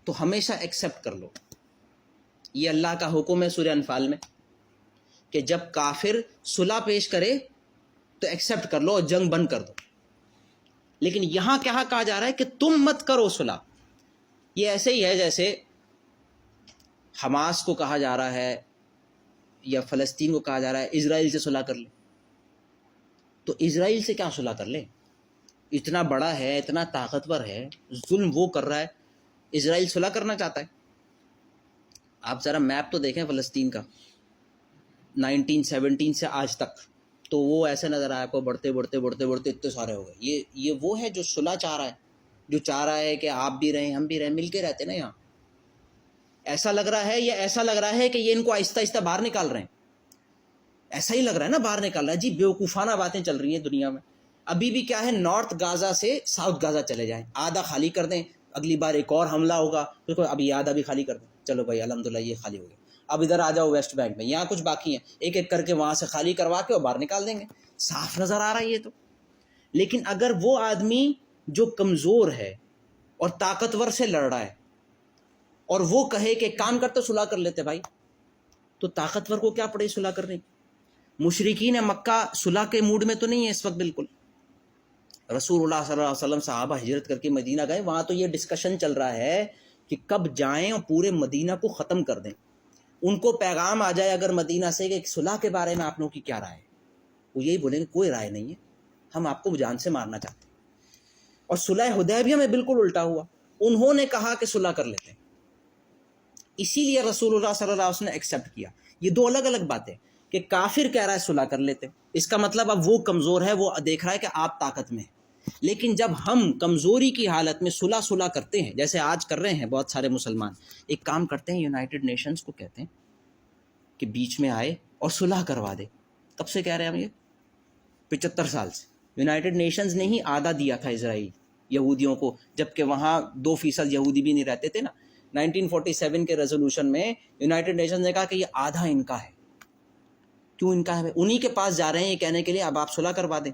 تو ہمیشہ ایکسیپٹ کر لو. یہ اللہ کا حکم ہے سورہ انفال میں کہ جب کافر صلح پیش کرے تو ایکسیپٹ کر لو اور جنگ بند کر دو. لیکن یہاں کیا کہا جا رہا ہے کہ تم مت کرو صلح. یہ ایسے ہی ہے جیسے حماس کو کہا جا رہا ہے یا فلسطین کو کہا جا رہا ہے اسرائیل سے صلح کر لے. تو اسرائیل سے کیا صلح کر لے؟ اتنا بڑا ہے، اتنا طاقتور ہے، ظلم وہ کر رہا ہے، اسرائیل صلح کرنا چاہتا ہے. آپ ذرا میپ تو دیکھیں فلسطین کا 1917 سے آج تک، تو وہ ایسے نظر آیا آپ کو، بڑھتے بڑھتے بڑھتے بڑھتے اتنے سارے ہو گئے. یہ وہ ہے جو صلح چاہ رہا ہے، جو چاہ رہا ہے کہ آپ بھی رہیں ہم بھی رہیں، مل کے رہتے نا. یہاں ایسا لگ رہا ہے یا ایسا لگ رہا ہے کہ یہ ان کو آہستہ آہستہ باہر نکال رہے ہیں. ایسا ہی لگ رہا ہے نا، باہر نکال رہا ہے. جی بیوقوفانہ باتیں چل رہی ہیں دنیا میں. ابھی بھی کیا ہے، نارتھ غازہ سے ساؤتھ غازہ چلے جائیں، آدھا خالی کر دیں، اگلی بار ایک اور حملہ ہوگا تو ابھی آدھا بھی خالی کر دیں. چلو بھائی الحمدللہ یہ خالی ہو گیا، اب ادھر آ جاؤ ویسٹ بینک میں، یہاں کچھ باقی ہیں، ایک ایک کر کے وہاں سے خالی کروا کے اور باہر نکال دیں گے. صاف نظر آ رہا ہے یہ تو. لیکن اگر وہ آدمی جو کمزور ہے اور طاقتور سے لڑ رہا ہے اور وہ کہے کہ کام کرتے صلح کر لیتے بھائی، تو طاقتور کو کیا پڑے صلح کرنے کی؟ مشرکین مکہ صلح کے موڈ میں تو نہیں ہے اس وقت بالکل. رسول اللہ صلی اللہ علیہ وسلم صحابہ ہجرت کر کے مدینہ گئے، وہاں تو یہ ڈسکشن چل رہا ہے کہ کب جائیں اور پورے مدینہ کو ختم کر دیں. ان کو پیغام آ جائے اگر مدینہ سے کہ صلح کے بارے میں آپ لوگوں کی کیا رائے ہے، وہ یہی بولیں گے کوئی رائے نہیں ہے، ہم آپ کو جان سے مارنا چاہتے ہیں. اور صلح حدیبیہ میں بالکل الٹا ہوا، انہوں نے کہا کہ صلح کر لیتے ہیں، اسی لیے رسول اللہ صلی اللہ علیہ وسلم نے ایکسیپٹ کیا. یہ دو الگ الگ باتیں کہ کافر کہہ رہا ہے صلح کر لیتے، اس کا مطلب اب وہ کمزور ہے، وہ دیکھ رہا ہے کہ آپ طاقت میں ہیں. لیکن جب ہم کمزوری کی حالت میں صلح کرتے ہیں، جیسے آج کر رہے ہیں بہت سارے مسلمان، ایک کام کرتے ہیں یونائٹڈ نیشنز کو کہتے ہیں کہ بیچ میں آئے اور صلح کروا دے. کب سے کہہ رہے ہیں ہم؟ یہ 75 سال سے. یونائٹڈ نیشنز نے ہی آدھا دیا تھا اسرائیل یہودیوں کو، جبکہ وہاں 2% یہودی بھی نہیں رہتے تھے نا. 1947 کے ریزولوشن میں یونائٹڈ نیشنز نے کہا کہ یہ آدھا ان کا ہے. کیوں ان کا ہے؟ انہی کے پاس جا رہے ہیں یہ کہنے کے لیے اب آپ صلح کروا دیں.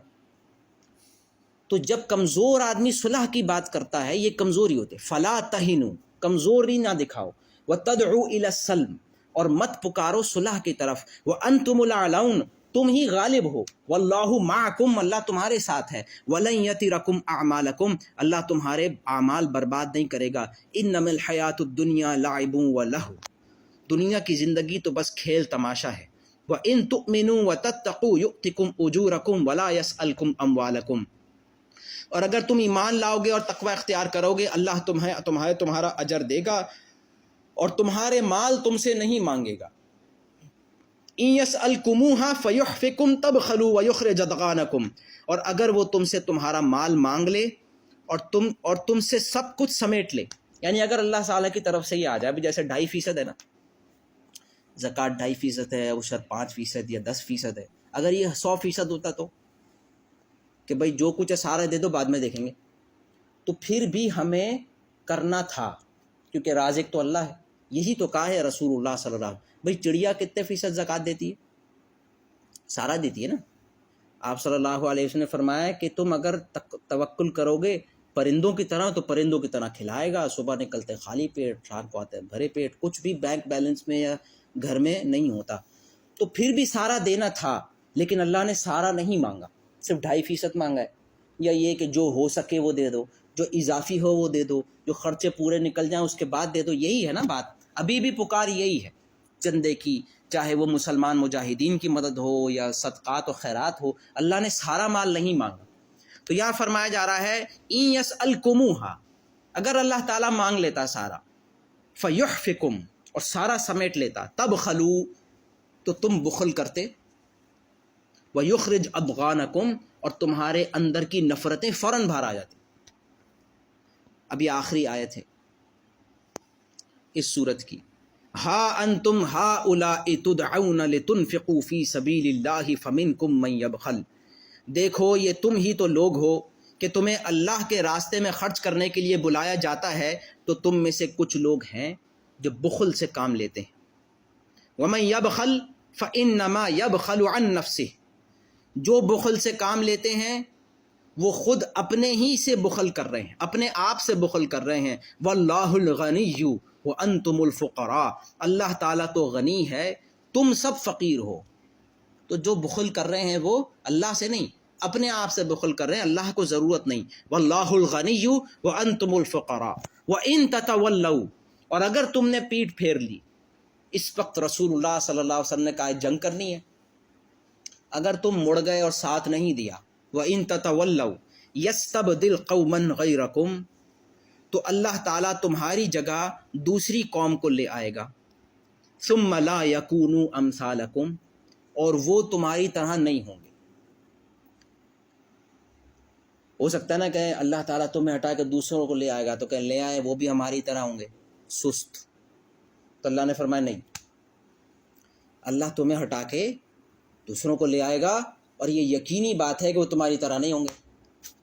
تو جب کمزور آدمی صلح کی بات کرتا ہے یہ کمزوری ہوتی ہے. فلا تہنوا، کمزوری نہ دکھاؤ، وتدعوا الی السلم، اور مت پکارو صلح کی طرف، وانتم الاعلون، تم ہی غالب ہو، واللہ معکم، اللہ تمہارے ساتھ ہے، ولن یترکم اعمالکم، اللہ تمہارے اعمال برباد نہیں کرے گا. انما الحیات الدنیا لعب ولہو، دنیا کی زندگی تو بس کھیل تماشا ہے. وَإِن تُؤْمِنُوا وَتَتَّقُوا يُؤْتِكُمْ أُجُورَكُمْ وَلَا يَسْأَلْكُمْ أَمْوَالَكُمْ، اور اگر تم ایمان لاؤ گے اور تقوی اختیار کرو گے اللہ تمہارا اجر دے گا اور تمہارے مال تم سے نہیں مانگے گا. إِن يَسْأَلْكُمُوهَا فَيُحْفِكُمْ تَبْخَلُوا وَيُخْرِجْ أَضْغَانَكُمْ، اور اگر وہ تم سے تمہارا مال مانگ لے اور تم سے سب کچھ سمیٹ لے، یعنی اگر اللہ تعالیٰ کی طرف سے یہ آ جائے، ابھی جیسے 2.5% ہے نا زکوٰۃ، 2.5% ہے، عشر 5% یا 10% ہے. اگر یہ 100% ہوتا تو کہ بھائی جو کچھ ہے سارا دے دو بعد میں دیکھیں گے، تو پھر بھی ہمیں کرنا تھا کیونکہ رازق تو اللہ ہے. یہی تو کہا ہے رسول اللہ صلی اللہ علیہ وسلم. بھائی چڑیا کتنے فیصد زکوٰۃ دیتی ہے؟ سارا دیتی ہے نا. آپ صلی اللہ علیہ وسلم نے فرمایا کہ تم اگر توکل کرو گے پرندوں کی طرح تو پرندوں کی طرح کھلائے گا. صبح نکلتے خالی پیٹ، شام کو آتے بھرے پیٹ، کچھ بھی بینک بیلنس میں یا گھر میں نہیں ہوتا. تو پھر بھی سارا دینا تھا، لیکن اللہ نے سارا نہیں مانگا، صرف 2.5% مانگا ہے. یا یہ کہ جو ہو سکے وہ دے دو، جو اضافی ہو وہ دے دو، جو خرچے پورے نکل جائیں اس کے بعد دے دو. یہی ہے نا بات، ابھی بھی پکار یہی ہے چندے کی، چاہے وہ مسلمان مجاہدین کی مدد ہو یا صدقات و خیرات ہو. اللہ نے سارا مال نہیں مانگا. تو یہاں فرمایا جا رہا ہے ان یسألکموہا، اگر اللہ تعالیٰ مانگ لیتا سارا، فیحفکم، اور سارا سمیٹ لیتا، تبخلوا، تو تم بخل کرتے، ویخرج اضغانکم، اور تمہارے اندر کی نفرتیں فوراً باہر آ جاتی. اب یہ آخری آیت ہے اس سورت کی. ہا انتم ہؤلاء تدعون لتنفقوا فی سبیل اللہ فمنکم من یبخل. دیکھو یہ تم ہی تو لوگ ہو کہ تمہیں اللہ کے راستے میں خرچ کرنے کے لیے بلایا جاتا ہے، تو تم میں سے کچھ لوگ ہیں جو بخل سے کام لیتے ہیں. ومن یبخل فانما یبخل عن نفسہ. جو بخل سے کام لیتے ہیں وہ خود اپنے ہی سے بخل کر رہے ہیں، اپنے آپ سے بخل کر رہے ہیں. واللہ الغنی وانتم الفقراء. اللہ تعالیٰ تو غنی ہے، تم سب فقیر ہو. تو جو بخل کر رہے ہیں وہ اللہ سے نہیں، اپنے آپ سے بخل کر رہے ہیں، اللہ کو ضرورت نہیں. واللہ الغنی وانتم الفقراء وان تتولوا. اور اگر تم نے پیٹھ پھیر لی، اس وقت رسول اللہ صلی اللہ علیہ وسلم نے کہا جنگ کرنی ہے، اگر تم مڑ گئے اور ساتھ نہیں دیا، وَإِن تَتَوَلَّوْا يَسْتَبْدِلْ قَوْمًا غَيْرَكُمْ، تو اللہ تعالیٰ تمہاری جگہ دوسری قوم کو لے آئے گا. ثُمَّ لَا يَكُونُوا أَمْثَالَكُمْ، اور وہ تمہاری طرح نہیں ہوں گے. ہو سکتا ہے نا کہ اللہ تعالیٰ تمہیں ہٹا کے دوسروں کو لے آئے گا، تو کہ لے آئے وہ بھی ہماری طرح ہوں گے سست. تو اللہ نے فرمایا نہیں، اللہ تمہیں ہٹا کے دوسروں کو لے آئے گا، اور یہ یقینی بات ہے کہ وہ تمہاری طرح نہیں ہوں گے.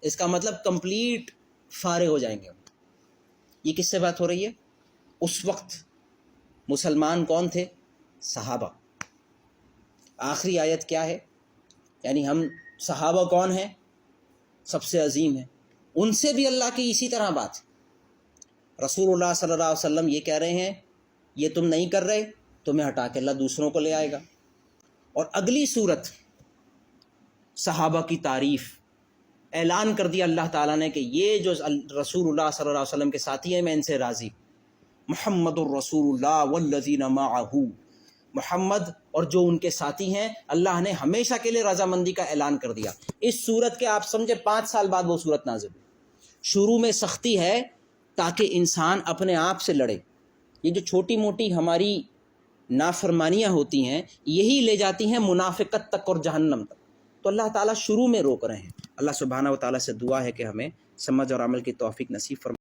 اس کا مطلب کمپلیٹ فارغ ہو جائیں گے. یہ کس سے بات ہو رہی ہے؟ اس وقت مسلمان کون تھے؟ صحابہ. آخری آیت کیا ہے؟ یعنی ہم صحابہ کون ہیں؟ سب سے عظیم ہیں. ان سے بھی اللہ کی اسی طرح بات ہے. رسول اللہ صلی اللہ علیہ وسلم یہ کہہ رہے ہیں یہ تم نہیں کر رہے، تمہیں ہٹا کے اللہ دوسروں کو لے آئے گا. اور اگلی صورت صحابہ کی تعریف، اعلان کر دیا اللہ تعالیٰ نے کہ یہ جو رسول اللہ صلی اللہ علیہ وسلم کے ساتھی ہیں میں ان سے راضی. محمد الرسول اللہ والذین معہ، محمد اور جو ان کے ساتھی ہیں، اللہ نے ہمیشہ کے لیے رضامندی کا اعلان کر دیا. اس صورت کے آپ سمجھے 5 سال بعد وہ صورت نازل ہوئی. شروع میں سختی ہے تاکہ انسان اپنے آپ سے لڑے. یہ جو چھوٹی موٹی ہماری نافرمانیاں ہوتی ہیں یہی لے جاتی ہیں منافقت تک اور جہنم تک. تو اللہ تعالیٰ شروع میں روک رہے ہیں. اللہ سبحانہ و تعالیٰ سے دعا ہے کہ ہمیں سمجھ اور عمل کی توفیق نصیب فرمائے.